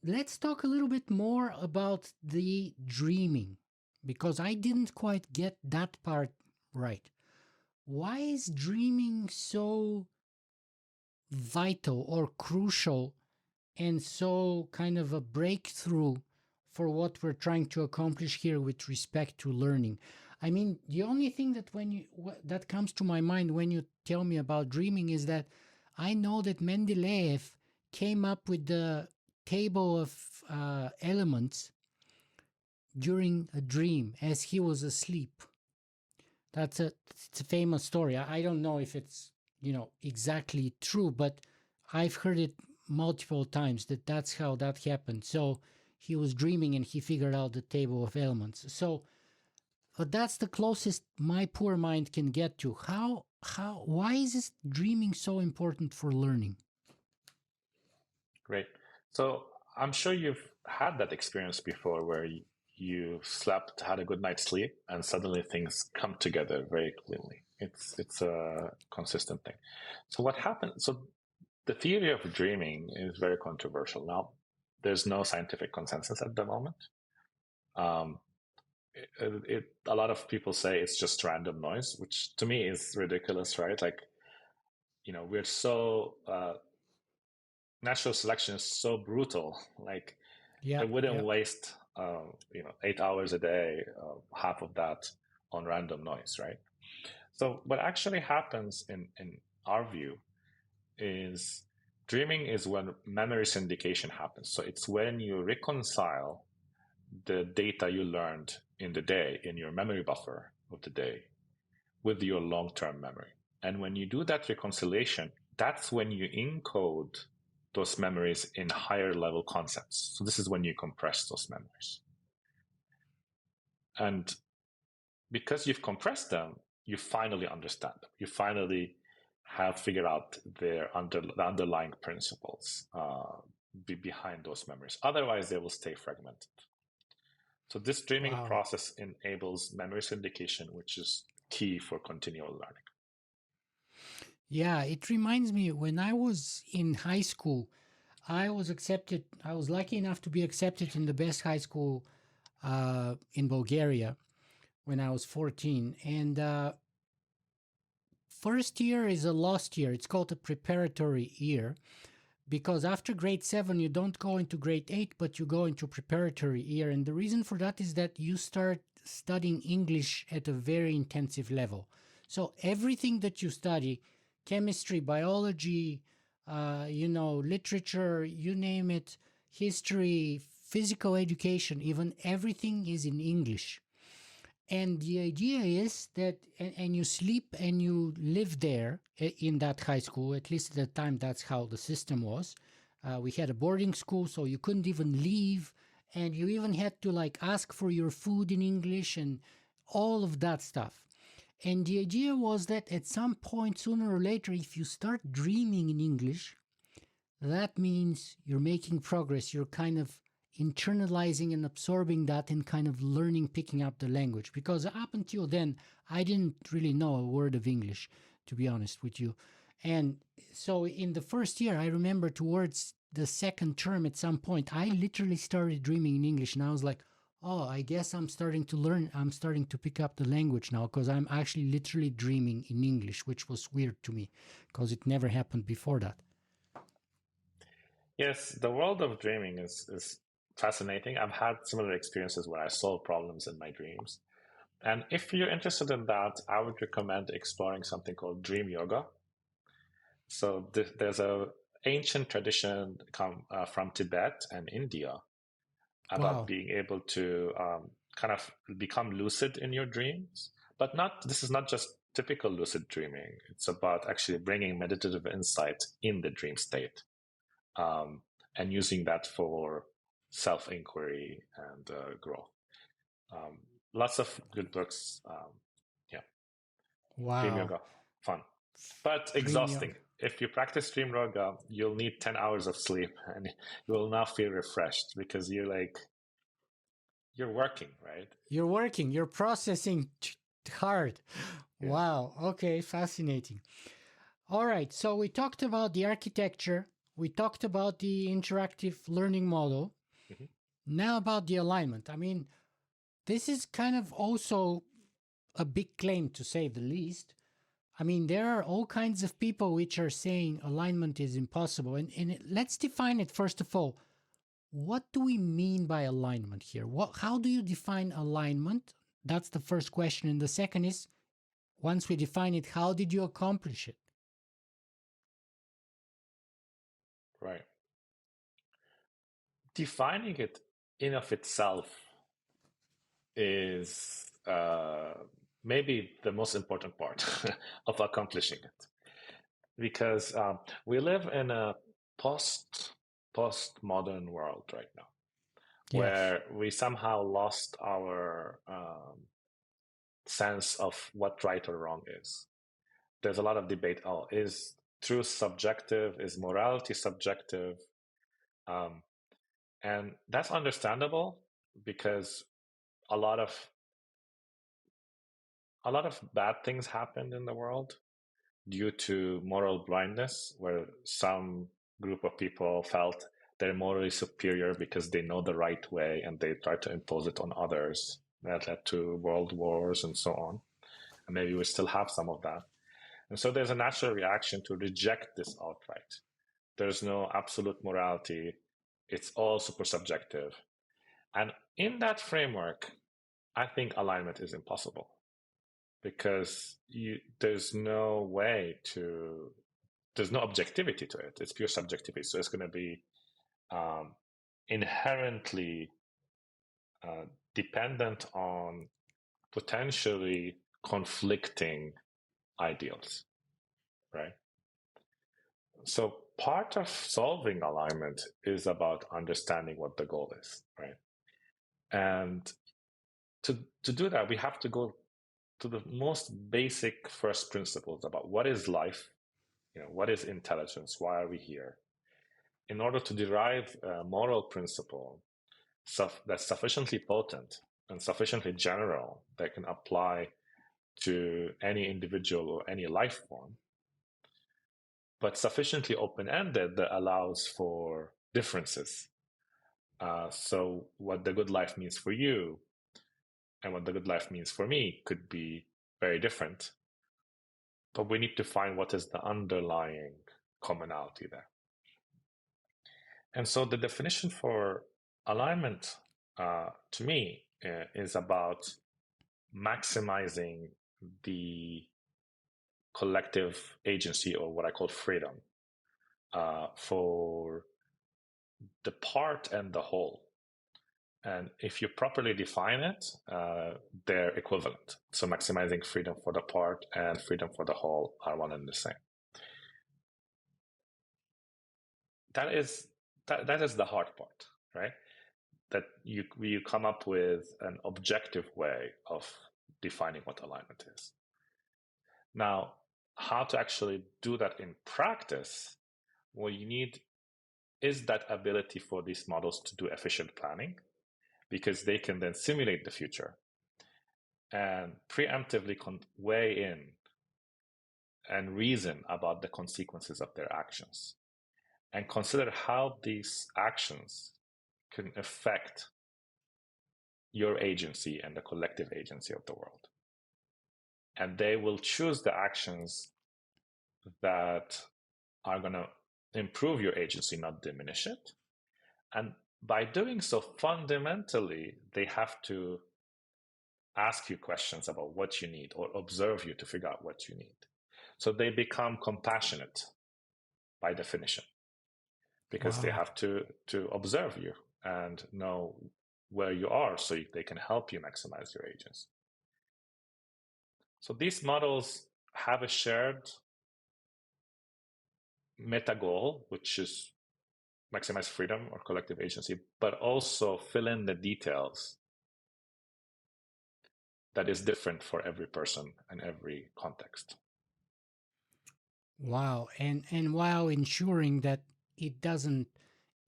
let's talk a little bit more about the dreaming, because I didn't quite get that part right. Why is dreaming so vital or crucial and so kind of a breakthrough for what we're trying to accomplish here with respect to learning? I mean, the only thing that that comes to my mind when you tell me about dreaming is that I know that Mendeleev came up with the table of elements during a dream as he was asleep. It's a famous story. I don't know if it's exactly true, but I've heard it multiple times that that's how that happened. So he was dreaming and he figured out the table of elements. So, but that's the closest my poor mind can get to. Why is this dreaming so important for learning? Great. So I'm sure you've had that experience before where you slept, had a good night's sleep, and suddenly things come together very clearly. It's a consistent thing. So what happened? So the theory of dreaming is very controversial. Now, there's no scientific consensus at the moment. Um, a lot of people say it's just random noise, which to me is ridiculous, right? Like, we're so natural selection is so brutal. Like, Yeah, I wouldn't yeah. waste 8 hours a day, half of that on random noise, right? So what actually happens in our view is dreaming is when memory syndication happens. So it's when you reconcile the data you learned in the day in your memory buffer of the day with your long-term memory. And when you do that reconciliation, that's when you encode those memories in higher level concepts. So this is when you compress those memories. And because you've compressed them, you finally understand them. You finally have figured out the underlying principles behind those memories. Otherwise, they will stay fragmented. So this dreaming Wow. process enables memory syndication, which is key for continual learning. Yeah, it reminds me when I was in high school, I was lucky enough to be accepted in the best high school in Bulgaria when I was 14. And first year is a lost year. It's called a preparatory year because after grade 7, you don't go into grade 8, but you go into preparatory year. And the reason for that is that you start studying English at a very intensive level. So everything that you study, chemistry, biology, literature, you name it, history, physical education, even everything is in English. And the idea is that, and you sleep and you live there in that high school, at least at the time, that's how the system was. We had a boarding school, so you couldn't even leave. And you even had to ask for your food in English and all of that stuff. And the idea was that at some point, sooner or later, if you start dreaming in English, that means you're making progress. You're kind of internalizing and absorbing that and kind of learning, picking up the language. Because up until then, I didn't really know a word of English, to be honest with you. And so in the first year, I remember towards the second term at some point, I literally started dreaming in English. And I was like, oh, I guess I'm starting to learn. I'm starting to pick up the language now because I'm actually literally dreaming in English, which was weird to me because it never happened before that. Yes, the world of dreaming is fascinating. I've had similar experiences where I solve problems in my dreams. And if you're interested in that, I would recommend exploring something called dream yoga. So there's a ancient tradition from Tibet and India about Wow. being able to kind of become lucid in your dreams. But not this is not just typical lucid dreaming. It's about actually bringing meditative insight in the dream state, um, and using that for self-inquiry and growth. Um, Lots of good books. Yeah, dream Wow. yoga, fun, but Dream yoga. exhausting. if you practice dream yoga, you'll need 10 hours of sleep and you will now feel refreshed because you're working, right? You're working, you're processing hard. Yeah. Wow. Okay, fascinating. All right. So we talked about the architecture, we talked about the interactive learning model. Mhm. Now about the alignment. I mean, this is kind of also a big claim to say the least. I mean, there are all kinds of people which are saying alignment is impossible. Let's define it first of all. What do we mean by alignment here? How do you define alignment? That's the first question. And the second is, once we define it, how did you accomplish it? Right. Defining it in of itself is maybe the most important part of accomplishing it, because we live in a postmodern world right now, Yes. where we somehow lost our sense of what right or wrong is. There's a lot of debate. Oh, is truth subjective? Is morality subjective? Um, and that's understandable because a lot of bad things happened in the world due to moral blindness, where some group of people felt they're morally superior because they know the right way and they try to impose it on others. That led to world wars and so on. And maybe we still have some of that. And so there's a natural reaction to reject this outright. There's no absolute morality. It's all super subjective. And in that framework, I think alignment is impossible because there's no way to, there's no objectivity to it. It's pure subjectivity. So it's going to be um, inherently dependent on potentially conflicting ideals, right? So part of solving alignment is about understanding what the goal is, right? And to do that, we have to go to the most basic first principles about what is life, what is intelligence, why are we here, in order to derive a moral principle that's sufficiently potent and sufficiently general that can apply to any individual or any life form, but sufficiently open-ended that allows for differences. So what the good life means for you and what the good life means for me could be very different. But we need to find what is the underlying commonality there. And so the definition for alignment, to me, is about maximizing the collective agency, or what I call freedom, for the part and the whole. And if you properly define it, they're equivalent. So maximizing freedom for the part and freedom for the whole are one and the same. That is the hard part, right? That you come up with an objective way of defining what alignment is. Now, how to actually do that in practice, what you need is that ability for these models to do efficient planning, because they can then simulate the future and preemptively weigh in and reason about the consequences of their actions and consider how these actions can affect your agency and the collective agency of the world. And they will choose the actions that are going to improve your agency, not diminish it. And by doing so, fundamentally, they have to ask you questions about what you need or observe you to figure out what you need. So they become compassionate by definition, because they Wow. have to observe you and know where you are so they can help you maximize your agency. So these models have a shared meta goal, which is maximize freedom or collective agency, but also fill in the details that is different for every person and every context. Wow. And while ensuring that it doesn't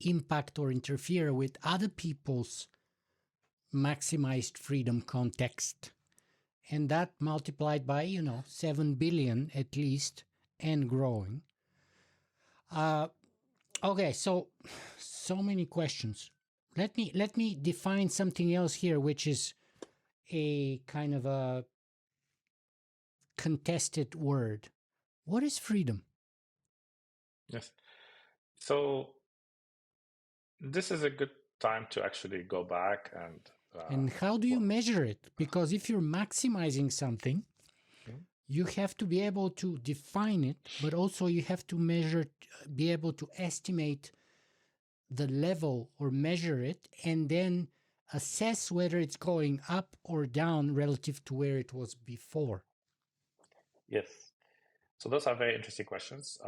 impact or interfere with other people's maximized freedom context. And that multiplied by, 7 billion at least and growing. Uh, okay, so many questions. Let me define something else here, which is a kind of a contested word. What is freedom? Yes. So this is a good time to actually go back and And how do you well, measure it? Because if you're maximizing something, mhm. you have to be able to define it, but also you have to measure, be able to estimate the level or measure it, and then assess whether it's going up or down relative to where it was before. Yes. So those are very interesting questions.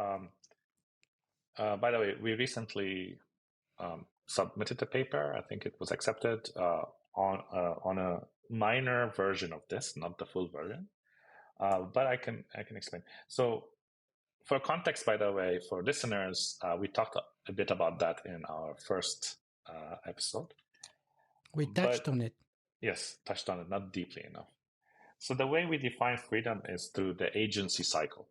By the way, we recently submitted a paper. I think it was accepted on a minor version of this, not the full version. But I can explain. So for context, by the way, for listeners, we talked a bit about that in our first episode. We touched But on it. yes, touched on it, not deeply enough. So the way we define freedom is through the agency cycle.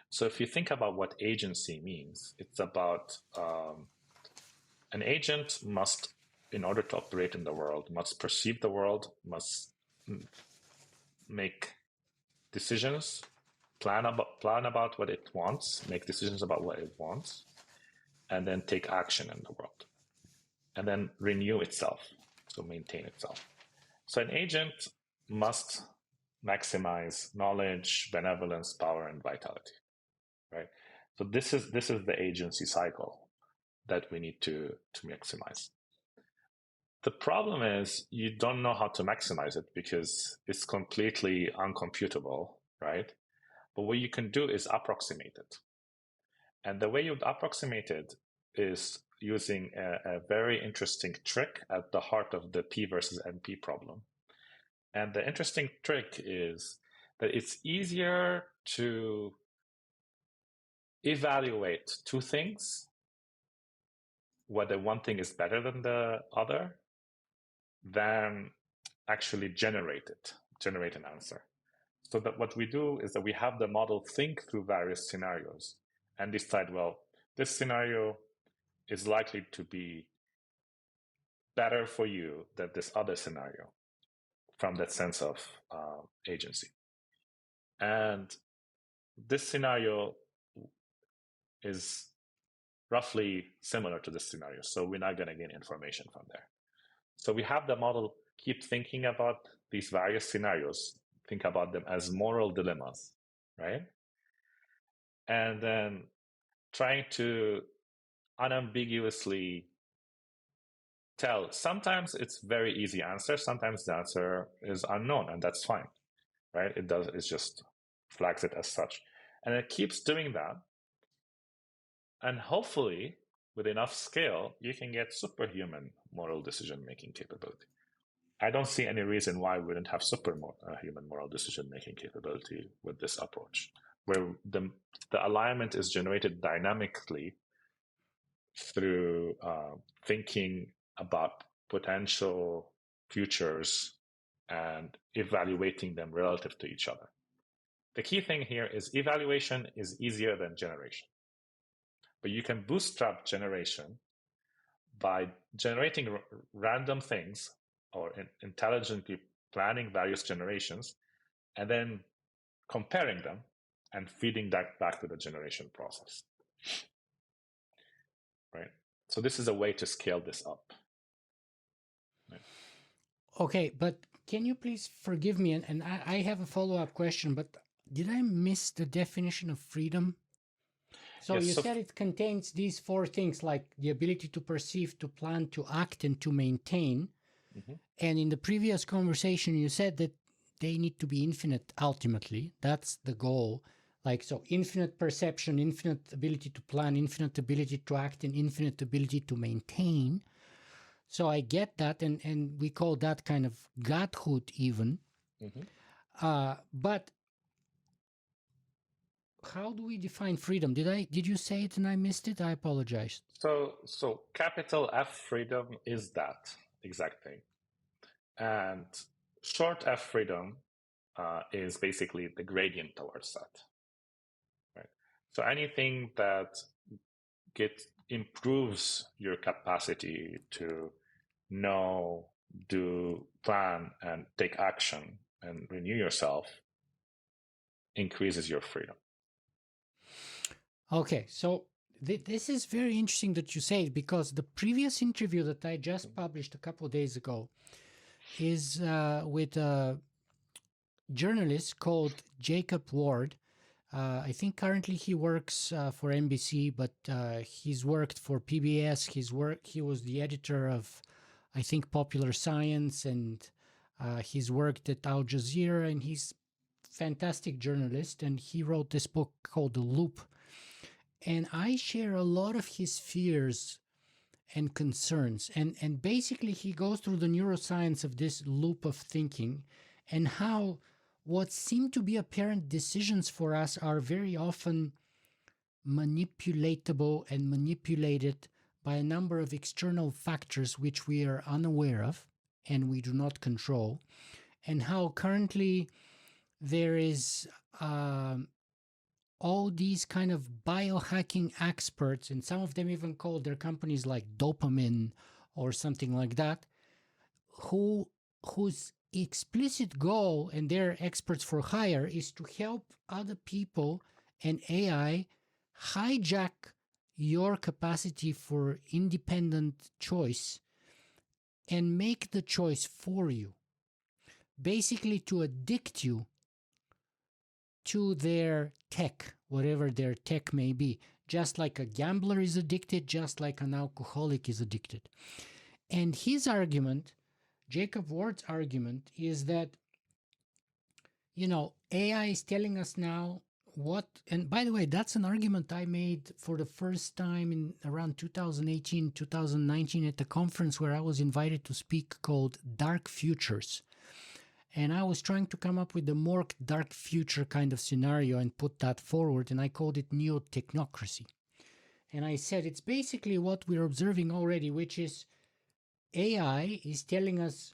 So if you think about what agency means, it's about an agent must, in order to operate in the world, must perceive the world, must make decisions, plan about what it wants, make decisions about what it wants, and then take action in the world, and then renew itself, so maintain itself. So an agent must maximize knowledge, benevolence, power, and vitality, right? So this is the agency cycle that we need to maximize. The problem is you don't know how to maximize it because it's completely uncomputable, right? But what you can do is approximate it. And the way you'd approximate it is using a very interesting trick at the heart of the P versus NP problem. And the interesting trick is that it's easier to evaluate two things, whether one thing is better than the other, than actually generate an answer. So that what we do is that we have the model think through various scenarios and decide, well, this scenario is likely to be better for you than this other scenario from that sense of agency. And this scenario is roughly similar to this scenario. So we're not going to gain information from there. So we have the model keep thinking about these various scenarios, think about them as moral dilemmas, right? And then trying to unambiguously tell. Sometimes it's very easy answer. Sometimes the answer is unknown, and that's fine, right? It just flags it as such. And it keeps doing that. And hopefully, with enough scale, you can get superhuman moral decision-making capability. I don't see any reason why we wouldn't have superhuman moral decision-making capability with this approach, where the alignment is generated dynamically through thinking about potential futures and evaluating them relative to each other. The key thing here is evaluation is easier than generation. But you can bootstrap generation by generating random things or intelligently planning various generations and then comparing them and feeding that back to the generation process. Right? So this is a way to scale this up. Right? Okay, but can you please forgive me? And I have a follow up question, but did I miss the definition of freedom? So Yes, you said it contains these four things like the ability to perceive, to plan, to act, and to maintain. mm-hmm. And in the previous conversation, you said that they need to be infinite ultimately. That's the goal. Like, so infinite perception, infinite ability to plan, infinite ability to act, and infinite ability to maintain. So I get that, and we call that kind of godhood even. Mm-hmm. But how do we define freedom? Did you say it and I missed it? I apologize. So capital F freedom is that exact thing. And short F freedom is basically the gradient towards that. Right? So anything that improves your capacity to know, do, plan, and take action and renew yourself increases your freedom. Okay, so this is very interesting that you say it, because the previous interview that I just published a couple of days ago is with a journalist called Jacob Ward. I think currently he works for NBC, but he's worked for PBS. He was the editor of, I think, Popular Science, and he's worked at Al Jazeera, and he's a fantastic journalist, and he wrote this book called The Loop. And I share a lot of his fears and concerns. And basically, he goes through the neuroscience of this loop of thinking and how what seem to be apparent decisions for us are very often manipulatable and manipulated by a number of external factors which we are unaware of and we do not control. And how currently there is all these kind of biohacking experts, and some of them even call their companies like Dopamine or something like that, whose explicit goal, and they're experts for hire, is to help other people and AI hijack your capacity for independent choice and make the choice for you. Basically to addict you to their tech, whatever their tech may be, just like a gambler is addicted, just like an alcoholic is addicted. And his argument, Jacob Ward's argument, is that, AI is telling us now what, and by the way, that's an argument I made for the first time in around 2018, 2019 at the conference where I was invited to speak, called Dark Futures. And I was trying to come up with a more dark future kind of scenario and put that forward, and I called it neo-technocracy. And I said it's basically what we're observing already, which is AI is telling us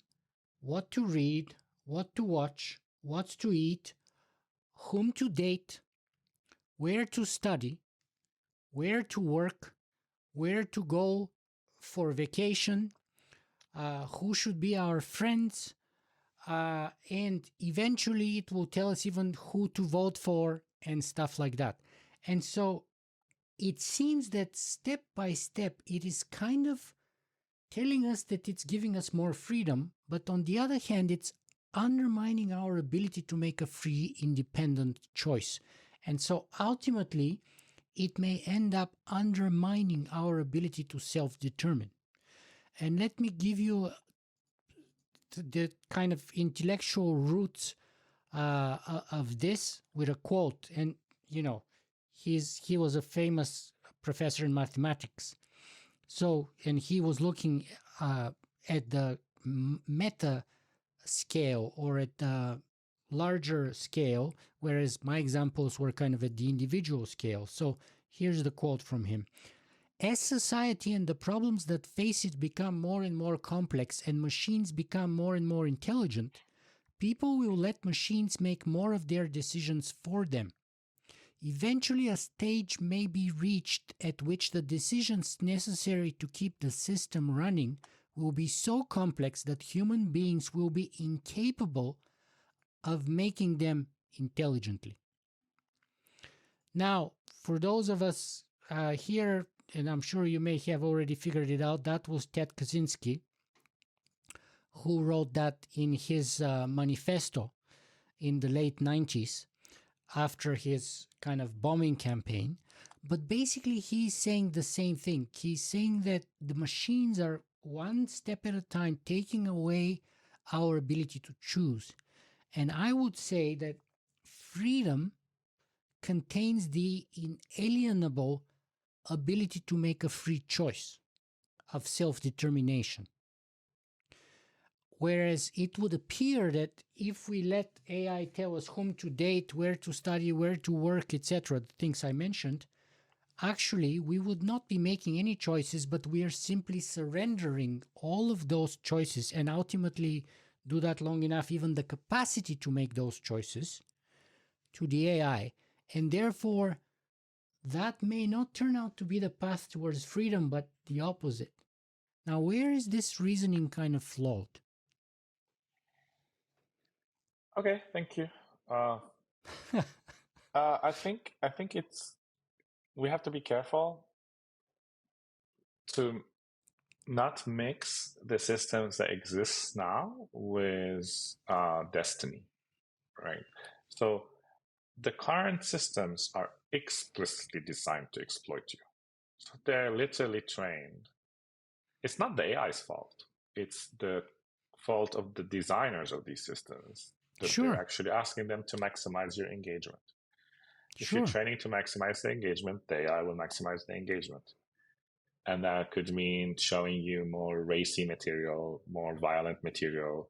what to read, what to watch, what to eat, whom to date, where to study, where to work, where to go for vacation, who should be our friends, and eventually it will tell us even who to vote for and stuff like that. And so it seems that step by step it is kind of telling us that it's giving us more freedom, but on the other hand it's undermining our ability to make a free, independent choice. And so ultimately it may end up undermining our ability to self-determine. And let me give you the kind of intellectual roots of this with a quote. And he was a famous professor in mathematics, and he was looking at the meta scale, or at the larger scale, whereas my examples were kind of at the individual scale. So here's the quote from him: "As society and the problems that face it become more and more complex and machines become more and more intelligent, people will let machines make more of their decisions for them. Eventually, a stage may be reached at which the decisions necessary to keep the system running will be so complex that human beings will be incapable of making them intelligently." Now, for those of us here, and I'm sure you may have already figured it out, that was Ted Kaczynski, who wrote that in his manifesto in the late 90s after his kind of bombing campaign. But basically, he's saying the same thing. He's saying that the machines are one step at a time taking away our ability to choose. And I would say that freedom contains the inalienable ability to make a free choice of self-determination. Whereas it would appear that if we let AI tell us whom to date, where to study, where to work, etc., the things I mentioned, actually we would not be making any choices, but we are simply surrendering all of those choices and ultimately do that long enough, even the capacity to make those choices to the AI. And therefore, that may not turn out to be the path towards freedom, but the opposite. Now, where is this reasoning kind of flawed? Okay, thank you. I think it's we have to be careful to not mix the systems that exist now with destiny, right? So the current systems are explicitly designed to exploit you. So they're literally trained. It's not the AI's fault. It's the fault of the designers of these systems that they're Sure, actually asking them to maximize your engagement. If you're sure. training to maximize the engagement, the AI will maximize the engagement. And that could mean showing you more racy material, more violent material,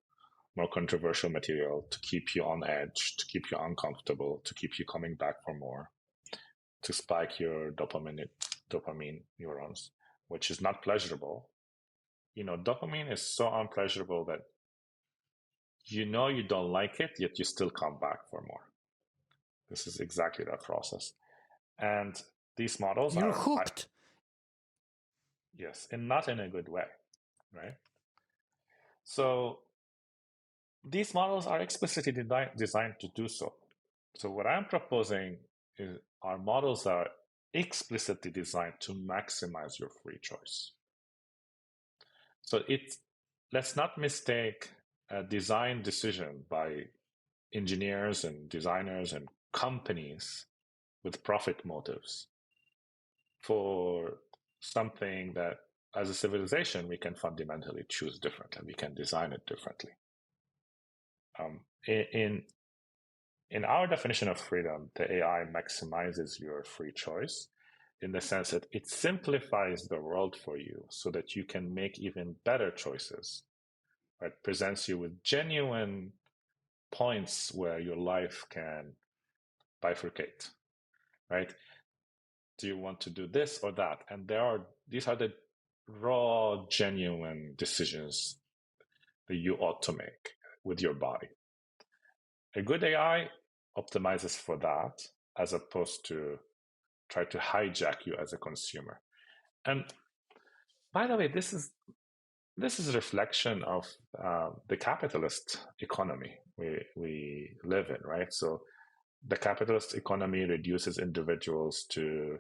more controversial material to keep you on edge, to keep you uncomfortable, to keep you coming back for more, to spike your dopamine neurons, which is not pleasurable. Dopamine is so unpleasurable that you don't like it, yet you still come back for more. This is exactly that process. And these models You're are, hooked. yes, and not in a good way, right? So these models are explicitly designed to do so. So what I'm proposing is our models are explicitly designed to maximize your free choice. So let's not mistake a design decision by engineers and designers and companies with profit motives for something that as a civilization we can fundamentally choose differently. We can design it differently. In our definition of freedom, the AI maximizes your free choice in the sense that it simplifies the world for you so that you can make even better choices. It presents you with genuine points where your life can bifurcate, right? Do you want to do this or that? And these are the raw, genuine decisions that you ought to make with your body. A good AI optimizes for that as opposed to try to hijack you as a consumer. And by the way, this is a reflection of the capitalist economy we live in, right? So the capitalist economy reduces individuals to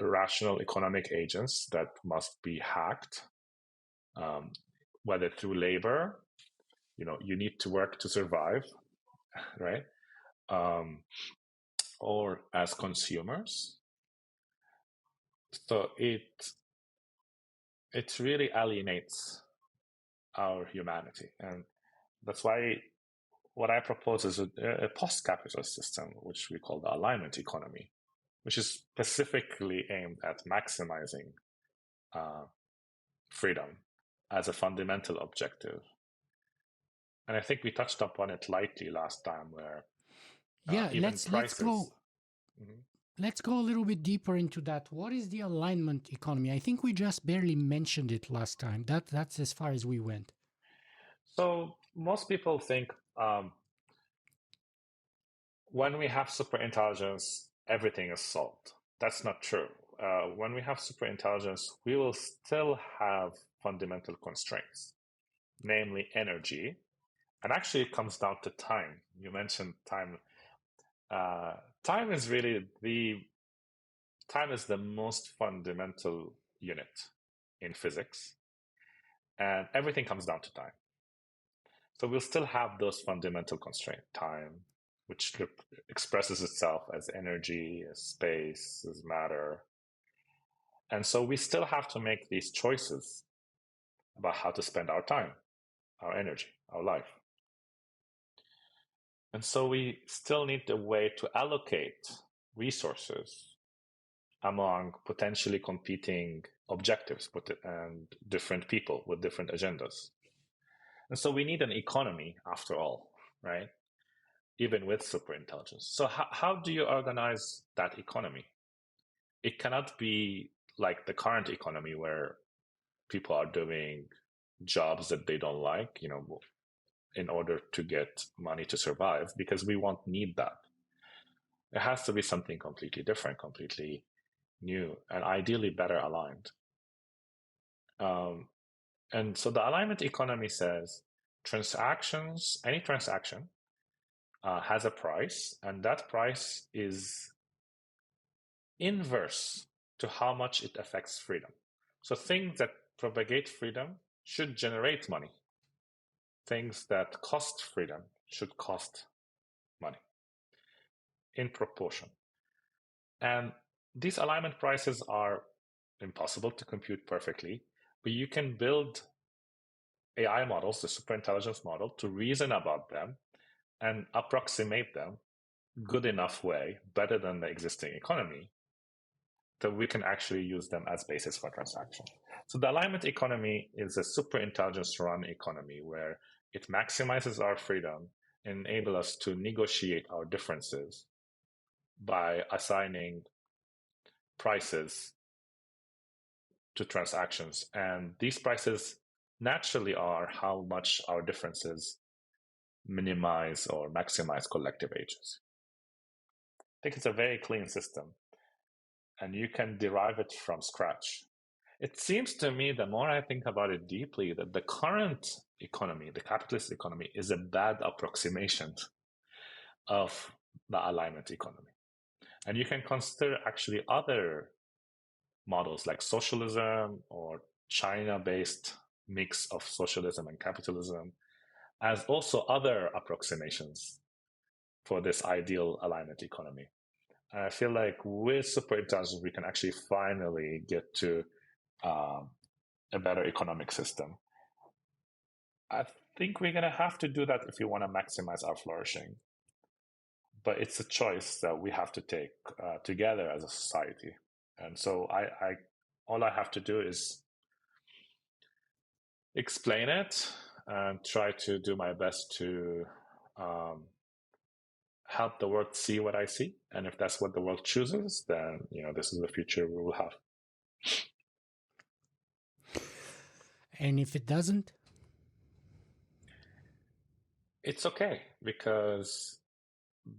rational economic agents that must be hacked, whether through labor, you need to work to survive, right? Or as consumers. So it really alienates our humanity. And that's why what I propose is a post-capitalist system, which we call the alignment economy, which is specifically aimed at maximizing freedom as a fundamental objective. And I think we touched upon it lightly last time, where Yeah, even prices. let's go a little bit deeper into that. What is the alignment economy? I think we just barely mentioned it last time. That's as far as we went. So most people think when we have super intelligence, everything is solved. That's not true. When we have super intelligence, we will still have fundamental constraints, namely energy. And actually, it comes down to time. You mentioned time. Time is the most fundamental unit in physics, and everything comes down to time. So we'll still have those fundamental constraints: time, which expresses itself as energy, as space, as matter. And so we still have to make these choices about how to spend our time, our energy, our life. And so we still need a way to allocate resources among potentially competing objectives and different people with different agendas. And so we need an economy after all, right? Even with superintelligence. So how do you organize that economy? It cannot be like the current economy where people are doing jobs that they don't like, in order to get money to survive, because we won't need that. It has to be something completely different, completely new, and ideally better aligned. Um, and so the alignment economy says any transaction has a price, and that price is inverse to how much it affects freedom. So things that propagate freedom should generate money. Things that cost freedom should cost money in proportion. And these alignment prices are impossible to compute perfectly, but you can build AI models, the superintelligence model, to reason about them and approximate them good enough way, better than the existing economy, that we can actually use them as basis for transaction. So the alignment economy is a superintelligence run economy where it maximizes our freedom and enable us to negotiate our differences by assigning prices to transactions. And these prices naturally are how much our differences minimize or maximize collective agency. I think it's a very clean system, and you can derive it from scratch. It seems to me, the more I think about it deeply, that the current economy, the capitalist economy, is a bad approximation of the alignment economy. And you can consider actually other models like socialism or China-based mix of socialism and capitalism as also other approximations for this ideal alignment economy. And I feel like with superintelligence, we can actually finally get to a better economic system. I think we're going to have to do that if we want to maximize our flourishing. But it's a choice that we have to take together as a society. And so all I have to do is explain it and try to do my best to help the world see what I see. And if that's what the world chooses, then this is the future we will have. And if it doesn't? It's okay, because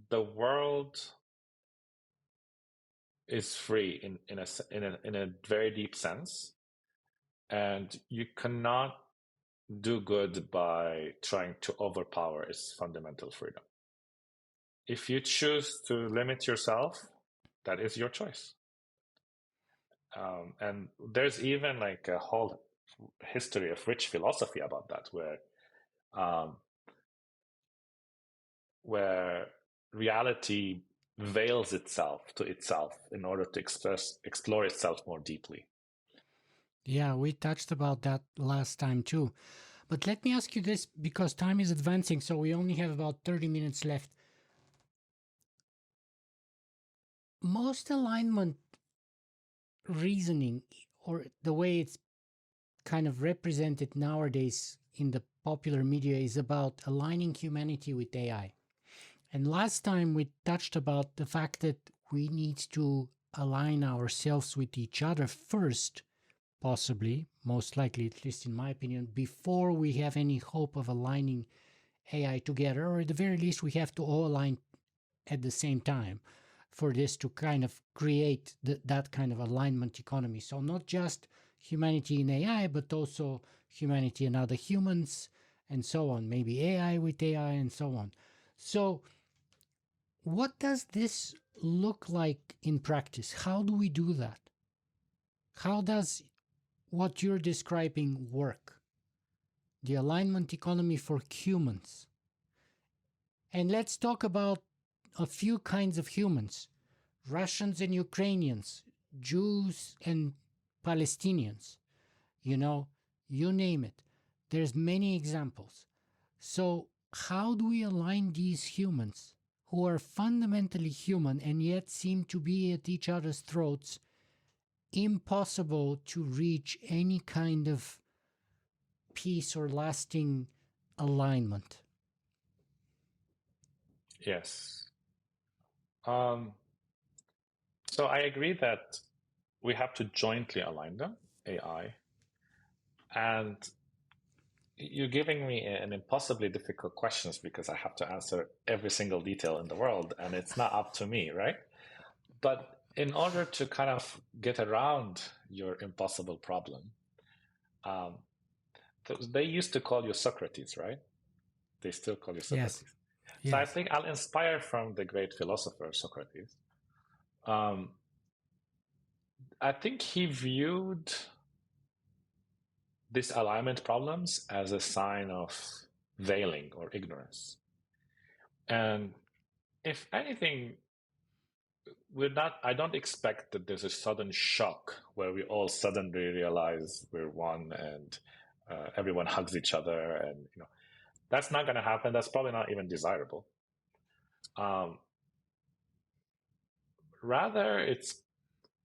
the world is free in a very deep sense, and you cannot do good by trying to overpower its fundamental freedom. If you choose to limit yourself, that is your choice. And there's even like a whole history of rich philosophy about that, where reality veils itself to itself in order to explore itself more deeply. Yeah, we touched about that last time too. But let me ask you this, because time is advancing, so we only have about 30 minutes left. Most alignment reasoning, or the way it's kind of represented nowadays in the popular media, is about aligning humanity with AI. And last time we touched about the fact that we need to align ourselves with each other first, possibly, most likely, at least in my opinion, before we have any hope of aligning AI together, or at the very least, we have to all align at the same time for this to kind of create that kind of alignment economy. So not just humanity in AI, but also humanity and other humans, and so on. Maybe AI with AI, and so on. So what does this look like in practice? How do we do that? How does what you're describing work? The alignment economy for humans. And let's talk about a few kinds of humans: Russians and Ukrainians, Jews and Palestinians, you name it. There's many examples. So how do we align these humans who are fundamentally human and yet seem to be at each other's throats, impossible to reach any kind of peace or lasting alignment? Yes. Um, so I agree that we have to jointly align them, AI. And you're giving me an impossibly difficult questions because I have to answer every single detail in the world, and it's not up to me, right? But in order to kind of get around your impossible problem, um, they used to call you Socrates, right? They still call you Yes. Socrates. So I Yes. think I'll inspire from the great philosopher Socrates. Um, I think he viewed these alignment problems as a sign of veiling or ignorance. And if anything, I don't expect that there's a sudden shock where we all suddenly realize we're one and everyone hugs each other. And, that's not going to happen. That's probably not even desirable. Rather, it's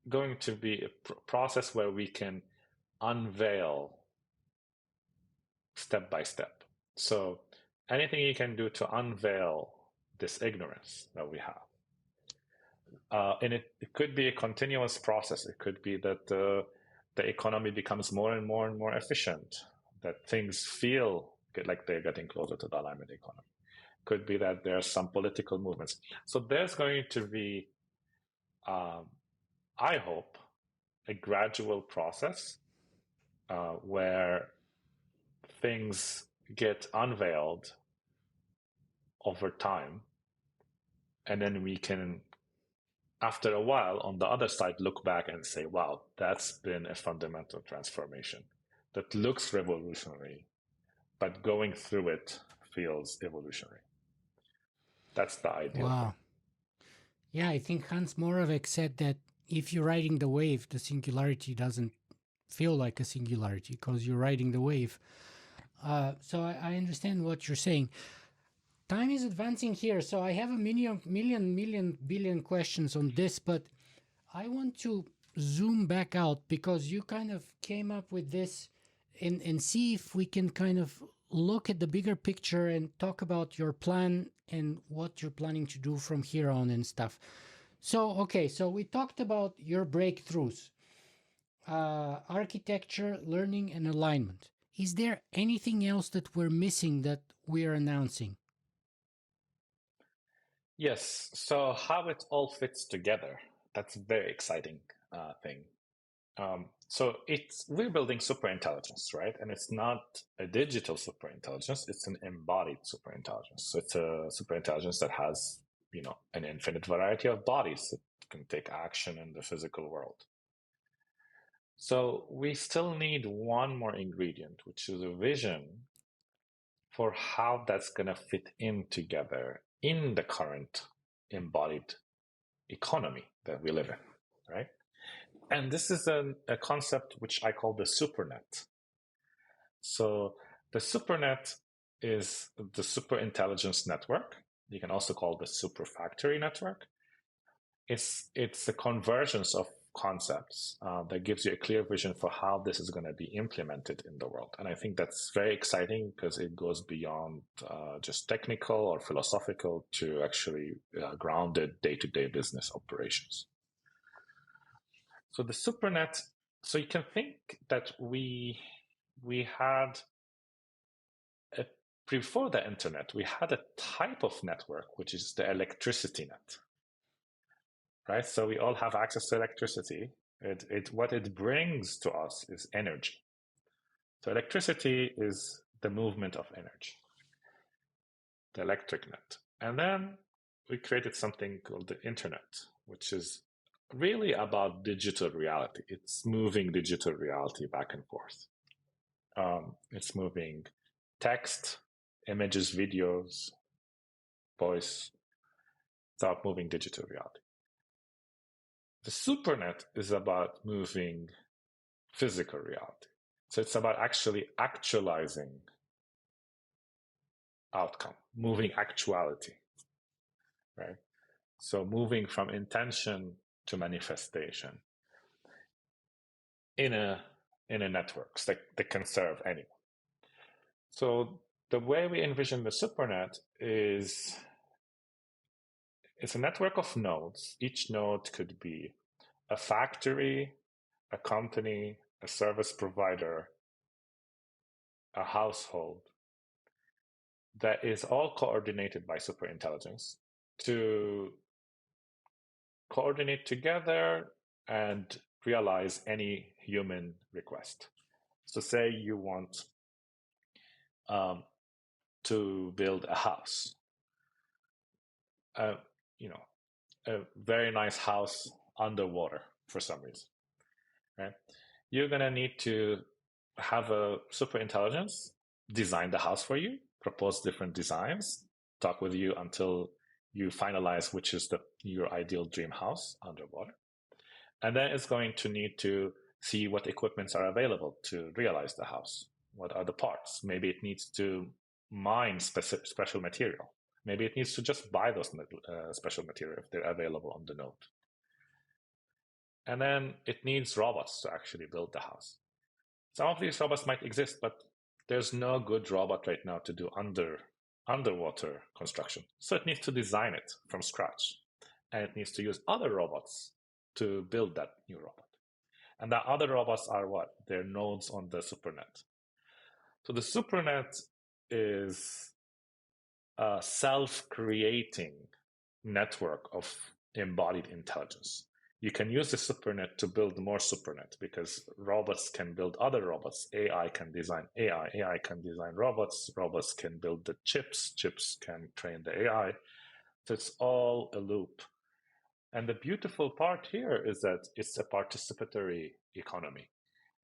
going to be a process where we can unveil step by step. So anything you can do to unveil this ignorance that we have. And it could be a continuous process. It could be that the economy becomes more and more and more efficient, that things feel like they're getting closer to the alignment economy. Could be that there are some political movements. So there's going to be, I hope, a gradual process where things get unveiled over time, and then we can, after a while, on the other side, look back and say, wow, that's been a fundamental transformation that looks revolutionary, but going through it feels evolutionary. That's the ideal thing. Wow. Yeah, I think Hans Moravec said that if you're riding the wave, the singularity doesn't feel like a singularity because you're riding the wave. So I understand what you're saying. Time is advancing here, so I have a million billion questions on this, but I want to zoom back out because you kind of came up with this and see if we can kind of look at the bigger picture and talk about your plan and what you're planning to do from here on and stuff. So, okay, so we talked about your breakthroughs, architecture, learning, and alignment. Is there anything else that we're missing that we're announcing? Yes. So how it all fits together, that's a very exciting thing. So we're building super intelligence, right? And it's not a digital super intelligence, it's an embodied super intelligence. So it's a super intelligence that has, an infinite variety of bodies that can take action in the physical world. So we still need one more ingredient, which is a vision for how that's going to fit in together in the current embodied economy that we live in, right? And this is a concept which I call the supernet. So the supernet is the super intelligence network. You can also call the super factory network. It's a convergence of concepts that gives you a clear vision for how this is going to be implemented in the world. And I think that's very exciting because it goes beyond just technical or philosophical to actually grounded day-to-day business operations. So the supernet, so you can think that we had before the internet, we had a type of network, which is the electricity net, right? So we all have access to electricity. What it brings to us is energy. So electricity is the movement of energy, the electric net. And then we created something called the internet, which is really about digital reality. It's moving digital reality back and forth. It's moving text, images, videos, voice. It's about moving digital reality. The supernet is about moving physical reality. So it's about actually actualizing outcome, moving actuality, right? So moving from intention to manifestation in a network that can serve anyone. So the way we envision the supernet is it's a network of nodes. Each node could be a factory, a company, a service provider, a household that is all coordinated by superintelligence to coordinate together and realize any human request. So say you want um, to build a house, uh, you know, a very nice house underwater for some reason, right? You're gonna need to have a super intelligence design the house for you, propose different designs, talk with you until you finalize which is your ideal dream house underwater. And then it's going to need to see what equipments are available to realize the house. What are the parts? Maybe it needs to mine special material. Maybe it needs to just buy those special material if they're available on the node. And then it needs robots to actually build the house. Some of these robots might exist, but there's no good robot right now to do underwater construction. So it needs to design it from scratch. And it needs to use other robots to build that new robot. And the other robots are what? They're nodes on the supernet. So the supernet is a self-creating network of embodied intelligence. You can use the supernet to build more supernet because robots can build other robots. AI can design AI. AI can design robots. Robots can build the chips. Chips can train the AI. So it's all a loop. And the beautiful part here is that it's a participatory economy.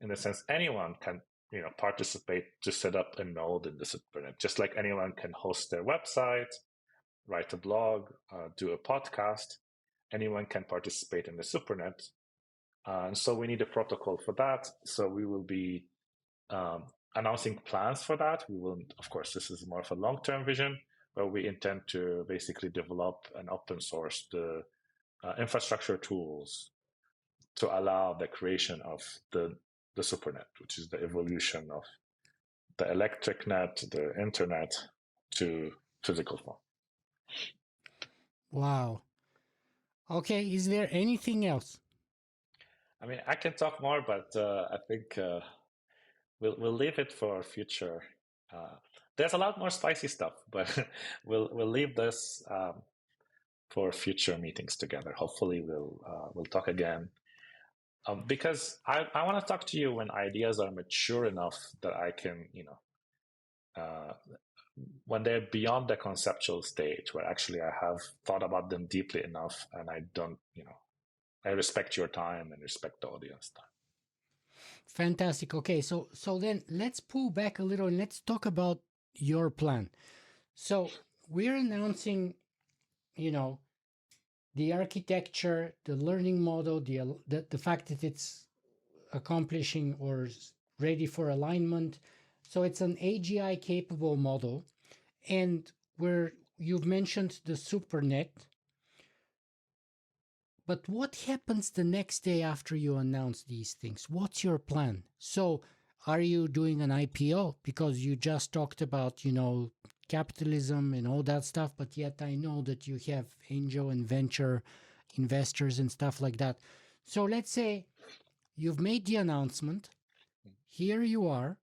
In the sense, anyone can participate to set up a node in the supernet, just like anyone can host their website, write a blog, do a podcast. Anyone can participate in the supernet. And so we need a protocol for that. So we will be announcing plans for that. We will, of course, this is more of a long-term vision, but we intend to basically develop and open source the infrastructure tools to allow the creation of the supernet, which is the evolution of the electric net, the internet, to physical form. Wow. Okay, is there anything else? I mean, I can talk more, but I think we'll leave it for future. There's a lot more spicy stuff, but we'll leave this for future meetings together. Hopefully, we'll talk again. Because I want to talk to you when ideas are mature enough that I can, when they're beyond the conceptual stage, where actually I have thought about them deeply enough, and I don't, I respect your time and respect the audience time. Fantastic. Okay, so then let's pull back a little and let's talk about your plan. So we're announcing, the architecture, the learning model, the fact that it's accomplishing or ready for alignment. So it's an AGI capable model, and where you've mentioned the supernet. But what happens the next day after you announce these things? What's your plan? So are you doing an IPO? Because you just talked about, capitalism and all that stuff, but yet I know that you have angel and venture investors and stuff like that. So let's say you've made the announcement. Here you are.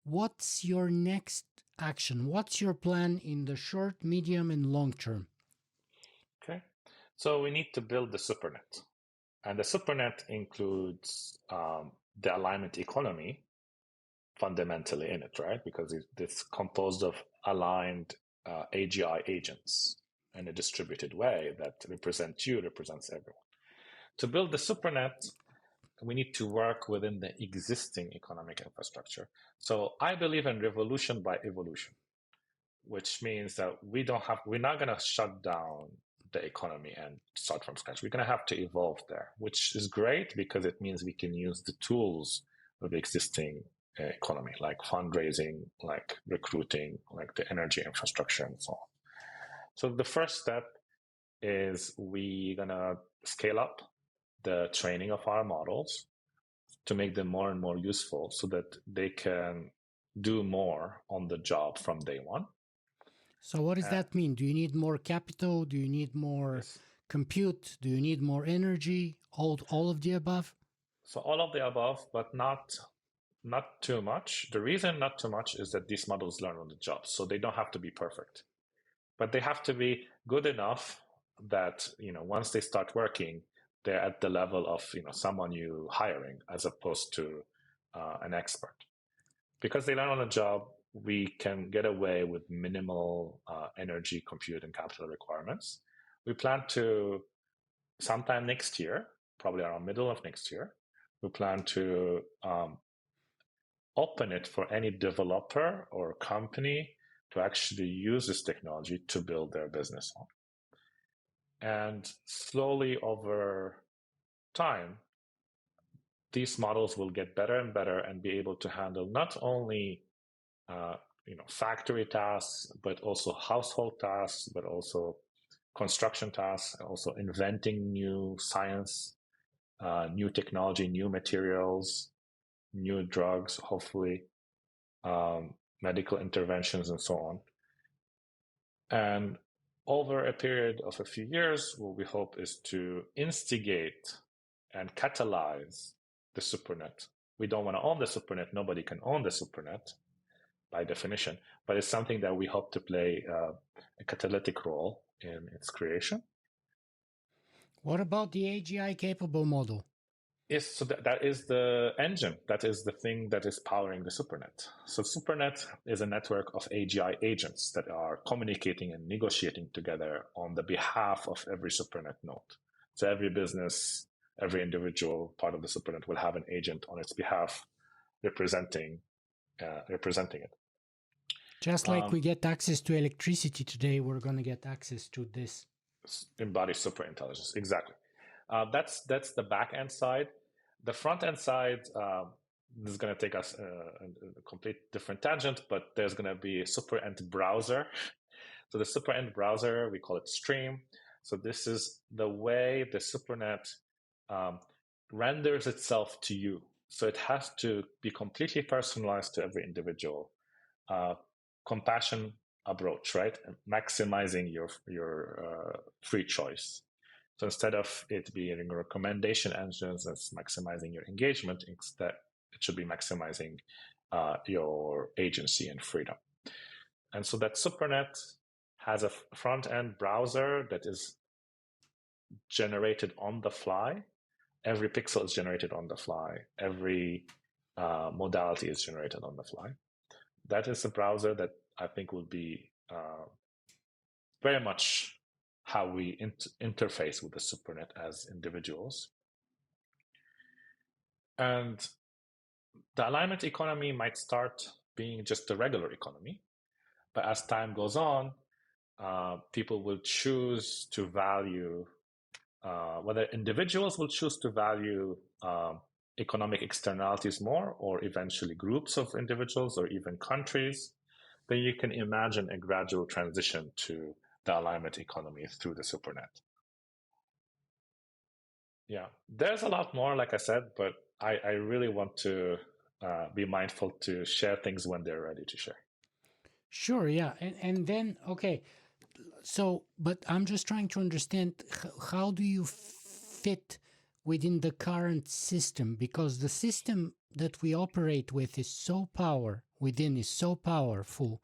What's your next action? What's your plan in the short, medium, and long term? Okay. So we need to build the supernet. And the supernet includes the alignment economy fundamentally in it, right? Because it's composed of aligned AGI agents in a distributed way that represents everyone. To build the supernet, we need to work within the existing economic infrastructure. So I believe in revolution by evolution, which means that we're not going to shut down the economy and start from scratch. We're going to have to evolve there, which is great because it means we can use the tools of the existing economy, like fundraising, like recruiting, like the energy infrastructure and so on. So the first step is we're going to scale up the training of our models to make them more and more useful so that they can do more on the job from day one. So what does that mean? Do you need more capital? Do you need more Yes. compute? Do you need more energy? All of the above? So all of the above, but not too much. The reason not too much is that these models learn on the job, so they don't have to be perfect, but they have to be good enough that once they start working, they're at the level of someone you hiring as opposed to an expert. Because they learn on the job, we can get away with minimal energy, compute, and capital requirements. We plan to sometime next year, probably around middle of next year, we plan to open it for any developer or company to actually use this technology to build their business on. And slowly over time, these models will get better and better and be able to handle not only factory tasks, but also household tasks, but also construction tasks, also inventing new science, new technology, new materials, new drugs, hopefully, medical interventions, and so on. And over a period of a few years, what we hope is to instigate and catalyze the supernet. We don't want to own the supernet. Nobody can own the supernet by definition, but it's something that we hope to play a catalytic role in its creation. What about the AGI capable model? Yes, so that is the engine. That is the thing that is powering the supernet. So supernet is a network of AGI agents that are communicating and negotiating together on the behalf of every supernet node. So every business, every individual part of the supernet will have an agent on its behalf representing it. Just like we get access to electricity today, we're going to get access to this. Embodied superintelligence, exactly. That's the back end side. The front end side, this is going to take us a complete different tangent, but there's going to be a super end browser. So the super end browser, we call it Stream. So this is the way the supernet renders itself to you. So it has to be completely personalized to every individual. Compassion approach, right? Maximizing your free choice. So instead of it being recommendation engines that's maximizing your engagement, instead it should be maximizing your agency and freedom. And so that supernet has a front end browser that is generated on the fly. Every pixel is generated on the fly. Every modality is generated on the fly. That is a browser that I think will be very much how we interface with the supernet as individuals. And the alignment economy might start being just a regular economy, but as time goes on, people will choose to value, whether individuals will choose to value economic externalities more, or eventually groups of individuals or even countries, then you can imagine a gradual transition to the alignment economy through the supernet. Yeah, there's a lot more, like I said, but I really want to be mindful to share things when they're ready to share. Sure, yeah. And then, okay, so, but I'm just trying to understand how do you fit within the current system? Because the system that we operate with is so powerful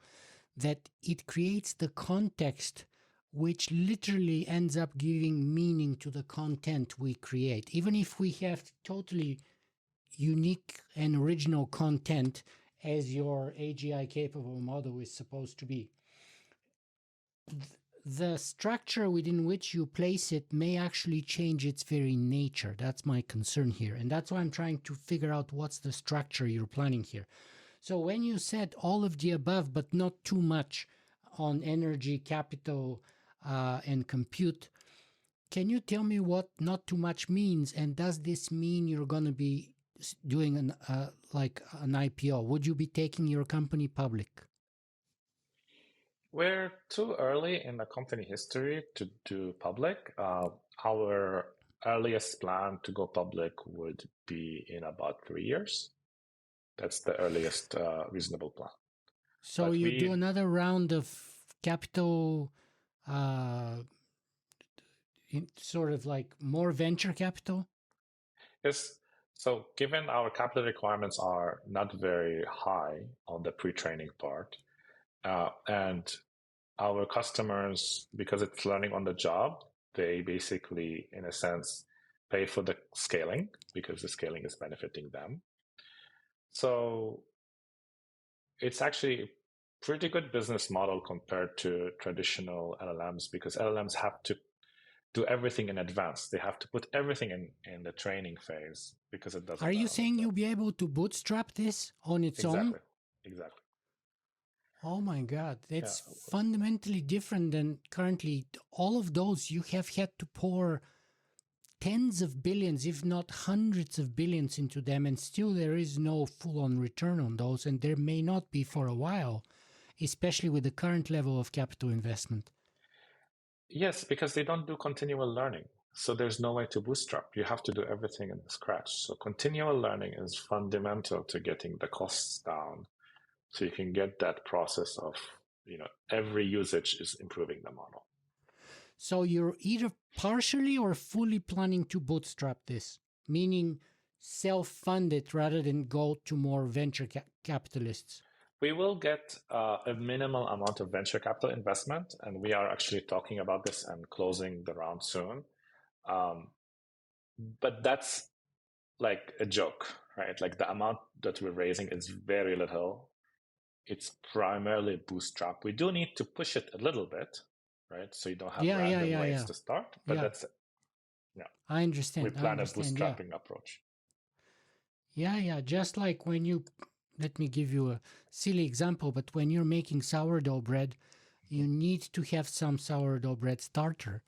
that it creates the context which literally ends up giving meaning to the content we create. Even if we have totally unique and original content as your AGI capable model is supposed to be, the structure within which you place it may actually change its very nature. That's my concern here. And that's why I'm trying to figure out what's the structure you're planning here. So when you said all of the above, but not too much on energy, capital, and compute, can you tell me what not too much means? And does this mean you're going to be doing an IPO? Would you be taking your company public? We're too early in the company history to do public. Our earliest plan to go public would be in about 3 years. That's the earliest reasonable plan. So But you do we, another round of capital, uh, sort of like more venture capital? yes, so given our capital requirements are not very high on the pre-training part, and our customers, because it's learning on the job, they basically, in a sense, pay for the scaling because the scaling is benefiting them. So it's actually a pretty good business model compared to traditional LLMs because LLMs have to do everything in advance. They have to put everything in the training phase because it Are doesn't you learn on the saying job. you'll be able to bootstrap this on its own? Exactly. Exactly. Oh my God, Yeah. that's fundamentally different than currently. All of those you have had to pour tens of billions, if not hundreds of billions into them, and still there is no full on return on those, and there may not be for a while, especially with the current level of capital investment. Yes, because they don't do continual learning. So there's no way to bootstrap. You have to do everything in scratch. So continual learning is fundamental to getting the costs down. So you can get that process of, every usage is improving the model. So you're either partially or fully planning to bootstrap this, meaning self fund it rather than go to more venture capitalists. We will get a minimal amount of venture capital investment, and we are actually talking about this and closing the round soon. Um, but that's like a joke, right? Like the amount that we're raising is very little. It's primarily bootstrap. We do need to push it a little bit, right? So you don't have random ways Yeah. to start, but Yeah, that's it. Yeah. I We understand. I plan a understand. Yeah. bootstrapping approach. Yeah. Just like when you, let me give you a silly example, but when you're making sourdough bread, you need to have some sourdough bread starter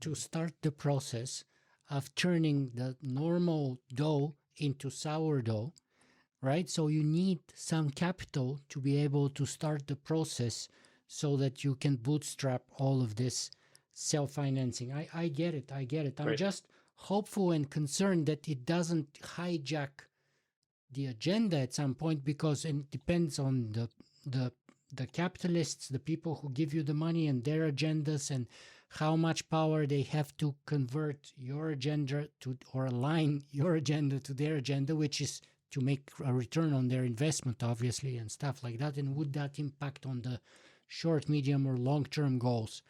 to start the process of turning the normal dough into sourdough, right? So you need some capital to be able to start the process so that you can bootstrap all of this self-financing. I get it. I get it. I'm Great. just hopeful and concerned that it doesn't hijack the agenda at some point, because it depends on the the capitalists, the people who give you the money and their agendas, and how much power they have to convert your agenda to, or align your agenda to their agenda, which is to make a return on their investment, obviously, and stuff like that. And would that impact on the short, medium, or long term goals?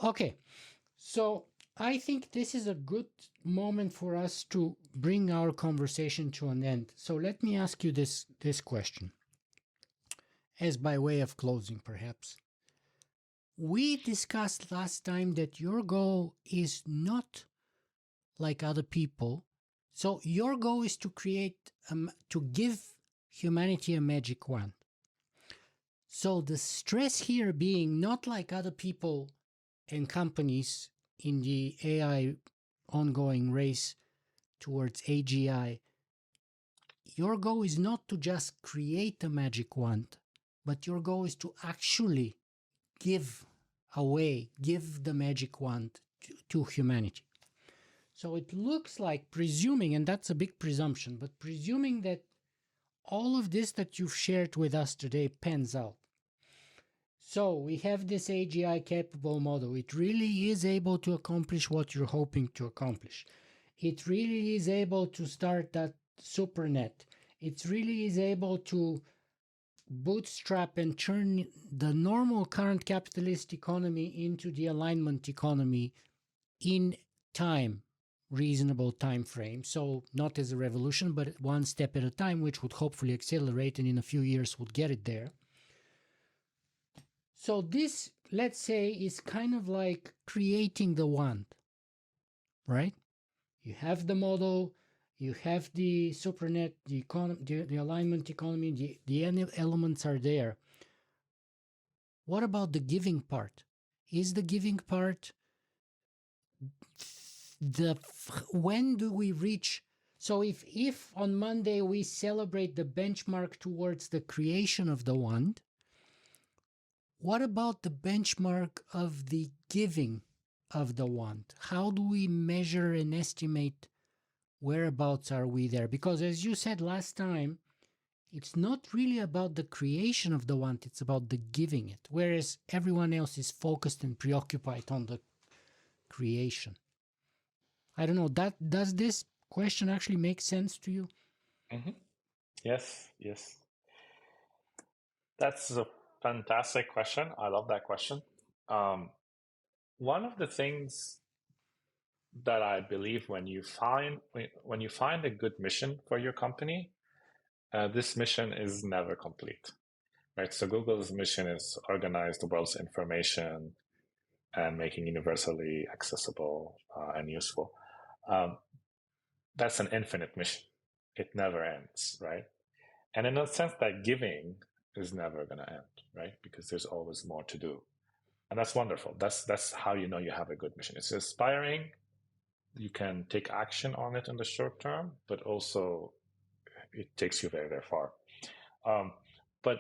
Okay, so I think this is a good moment for us to bring our conversation to an end. So let me ask you this question, as by way of closing, perhaps. We discussed last time that your goal is not like other people. So your goal is to create, to give humanity a magic wand. So the stress here being not like other people and companies in the AI ongoing race towards AGI. Your goal is not to just create a magic wand, but your goal is to actually give away, give the magic wand to humanity. So it looks like, presuming, and that's a big presumption, but presuming that all of this that you've shared with us today pans out. So we have this AGI capable model. It really is able to accomplish what you're hoping to accomplish. It really is able to start that supernet. It really is able to bootstrap and turn the normal current capitalist economy into the alignment economy in time, reasonable time frame. So not as a revolution, but one step at a time, which would hopefully accelerate, and in a few years would get it there. So this, let's say, is kind of like creating the wand, right? You have the model, you have the supernet, the economy, the alignment economy, the elements are there. What about the giving part? Is the giving part when do we reach? So if on Monday we celebrate the benchmark towards the creation of the wand, what about the benchmark of the giving of the wand? How do we measure and estimate whereabouts are we there? Because as you said last time, it's not really about the creation of the want, it's about the giving it, whereas everyone else is focused and preoccupied on the creation. I don't know, that does this question actually make sense to you? Mm-hmm. Yes, yes. That's a fantastic question. I love that question. Um, one of the things that I believe when you find a good mission for your company, this mission is never complete, right? So Google's mission is organize the world's information and making universally accessible and useful. Um, that's an infinite mission. It never ends, right? And in a sense, that giving is never going to end, right? Because there's always more to do, and that's wonderful. That's how you know you have a good mission. It's inspiring. You can take action on it in the short term, but also it takes you very, very far. But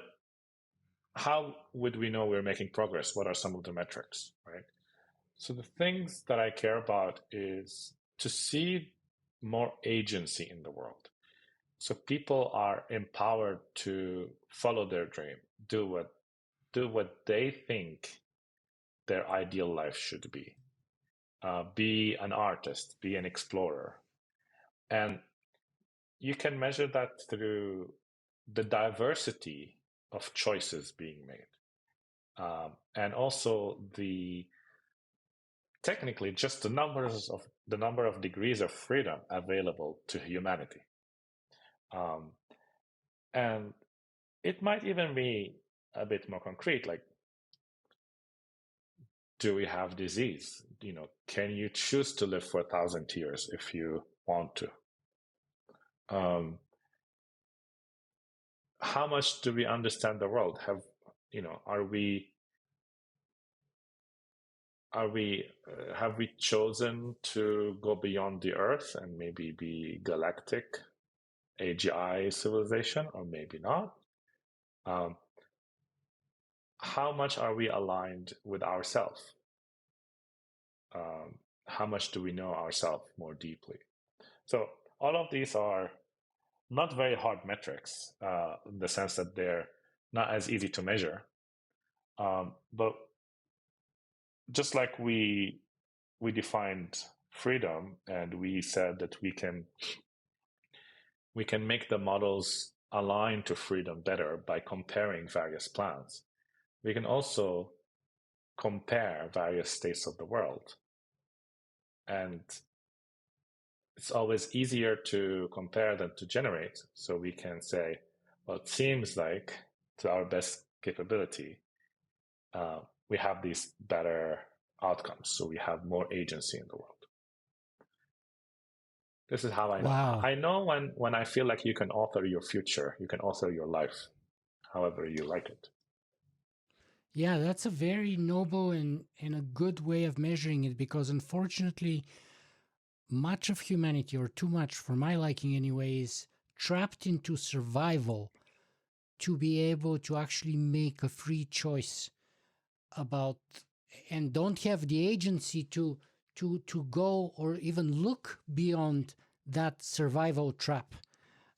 how would we know we're making progress? What are some of the metrics, right? So the things that I care about is to see more agency in the world. So people are empowered to follow their dream, do what they think their ideal life should be an artist, be an explorer. And you can measure that through the diversity of choices being made. And also technically just the number of degrees of freedom available to humanity. And it might even be a bit more concrete, like, do we have disease? Can you choose to live for 1,000 years if you want to? How much do we understand the world? Are we have we chosen to go beyond the Earth and maybe be galactic AGI civilization, or maybe not? Um, how much are we aligned with ourselves? How much do we know ourselves more deeply? So all of these are not very hard metrics in the sense that they're not as easy to measure. But just like we defined freedom and we said that we can make the models align to freedom better by comparing various plans. We can also compare various states of the world. And it's always easier to compare than to generate. So we can say, well, it seems like to our best capability, we have these better outcomes. So we have more agency in the world. This is how I know. Wow. I know when I feel like you can author your future, you can author your life, however you like it. Yeah, that's a very noble and a good way of measuring it, because unfortunately, much of humanity, or too much for my liking anyway, is trapped into survival to be able to actually make a free choice about, and don't have the agency to go or even look beyond that survival trap.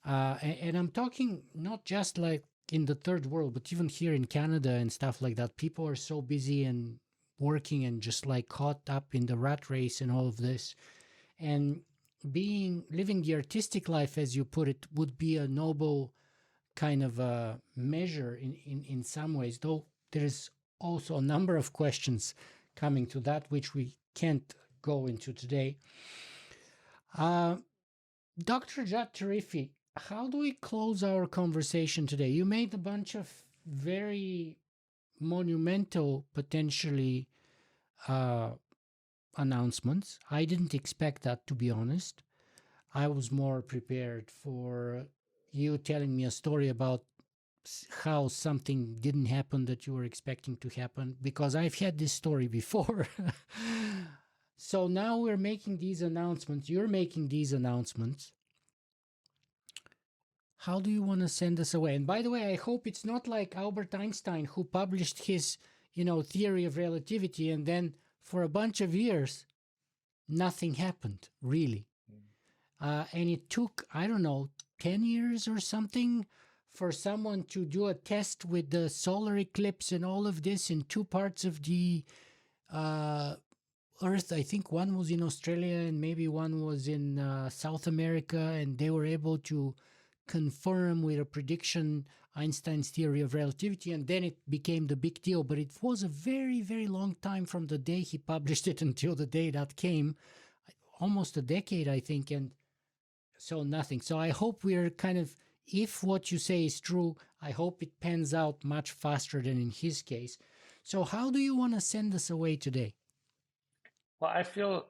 And I'm talking not just like in the third world, but even here in Canada and stuff like that. People are so busy and working and just like caught up in the rat race and all of this. And living the artistic life, as you put it, would be a noble kind of a measure in some ways, though there's also a number of questions coming to that, which we can't go into today. Dr. Jad Tarifi, how do we close our conversation today? You made a bunch of very monumental, potentially, announcements. I didn't expect that, to be honest. I was more prepared for you telling me a story about how something didn't happen that you were expecting to happen, because I've had this story before. So now we're making these announcements. You're making these announcements. How do you want to send us away? And by the way, I hope it's not like Albert Einstein, who published his, theory of relativity, and then for a bunch of years, nothing happened, really. And it took, I don't know, 10 years or something for someone to do a test with the solar eclipse and all of this in two parts of the Earth. I think one was in Australia and maybe one was in South America, and they were able to confirm with a prediction Einstein's theory of relativity, and then it became the big deal. But it was a very, very long time from the day he published it until the day that came, almost a decade, I think, and so nothing. So I hope we're kind of, if what you say is true, I hope it pans out much faster than in his case. So how do you want to send us away today? Well, I feel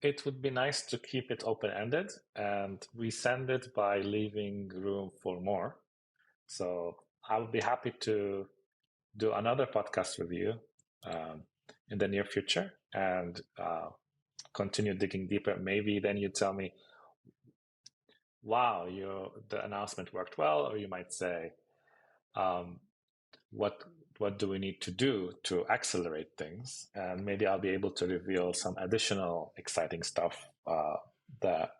it would be nice to keep it open-ended, and we send it by leaving room for more. So I would be happy to do another podcast with you in the near future and continue digging deeper. Maybe then you tell me, wow, the announcement worked well, or you might say, what do we need to do to accelerate things? And maybe I'll be able to reveal some additional exciting stuff that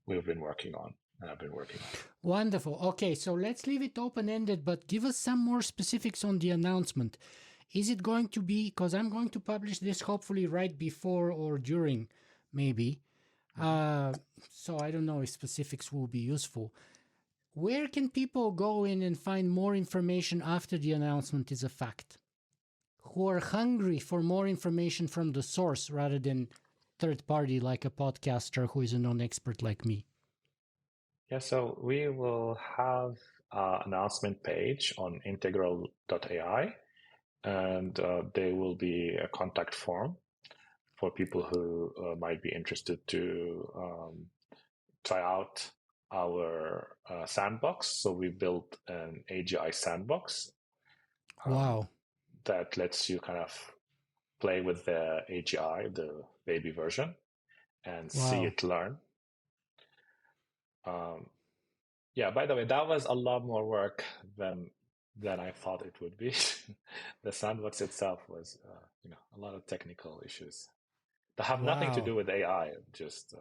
we've been working on and I've been working on. Wonderful. Okay, so let's leave it open-ended, but give us some more specifics on the announcement. Is it going to be, because I'm going to publish this hopefully right before or during, maybe. So I don't know if specifics will be useful. Where can people go in and find more information after the announcement is a fact? Who are hungry for more information from the source rather than third party like a podcaster who is a non-expert like me? Yeah, so we will have an announcement page on integral.ai, and there will be a contact form for people who might be interested to try out our sandbox. So we built an AGI sandbox. Wow. That lets you kind of play with the AGI, the baby version, and see it learn. Yeah, by the way, that was a lot more work than I thought it would be. The sandbox itself was, a lot of technical issues that have nothing to do with AI, just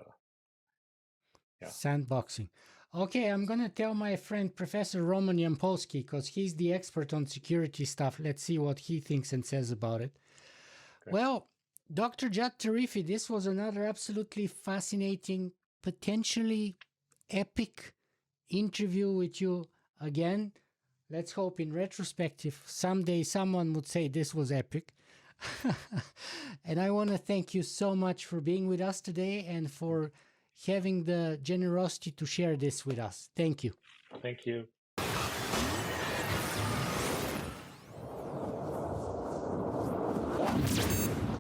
sandboxing. Okay, I'm going to tell my friend Professor Roman Yampolsky, because he's the expert on security stuff. Let's see what he thinks and says about it. Okay. Well, Dr. Jad Tarifi, this was another absolutely fascinating, potentially epic interview with you again. Let's hope in retrospective, someday someone would say this was epic. And I want to thank you so much for being with us today and for having the generosity to share this with us. Thank you. Thank you.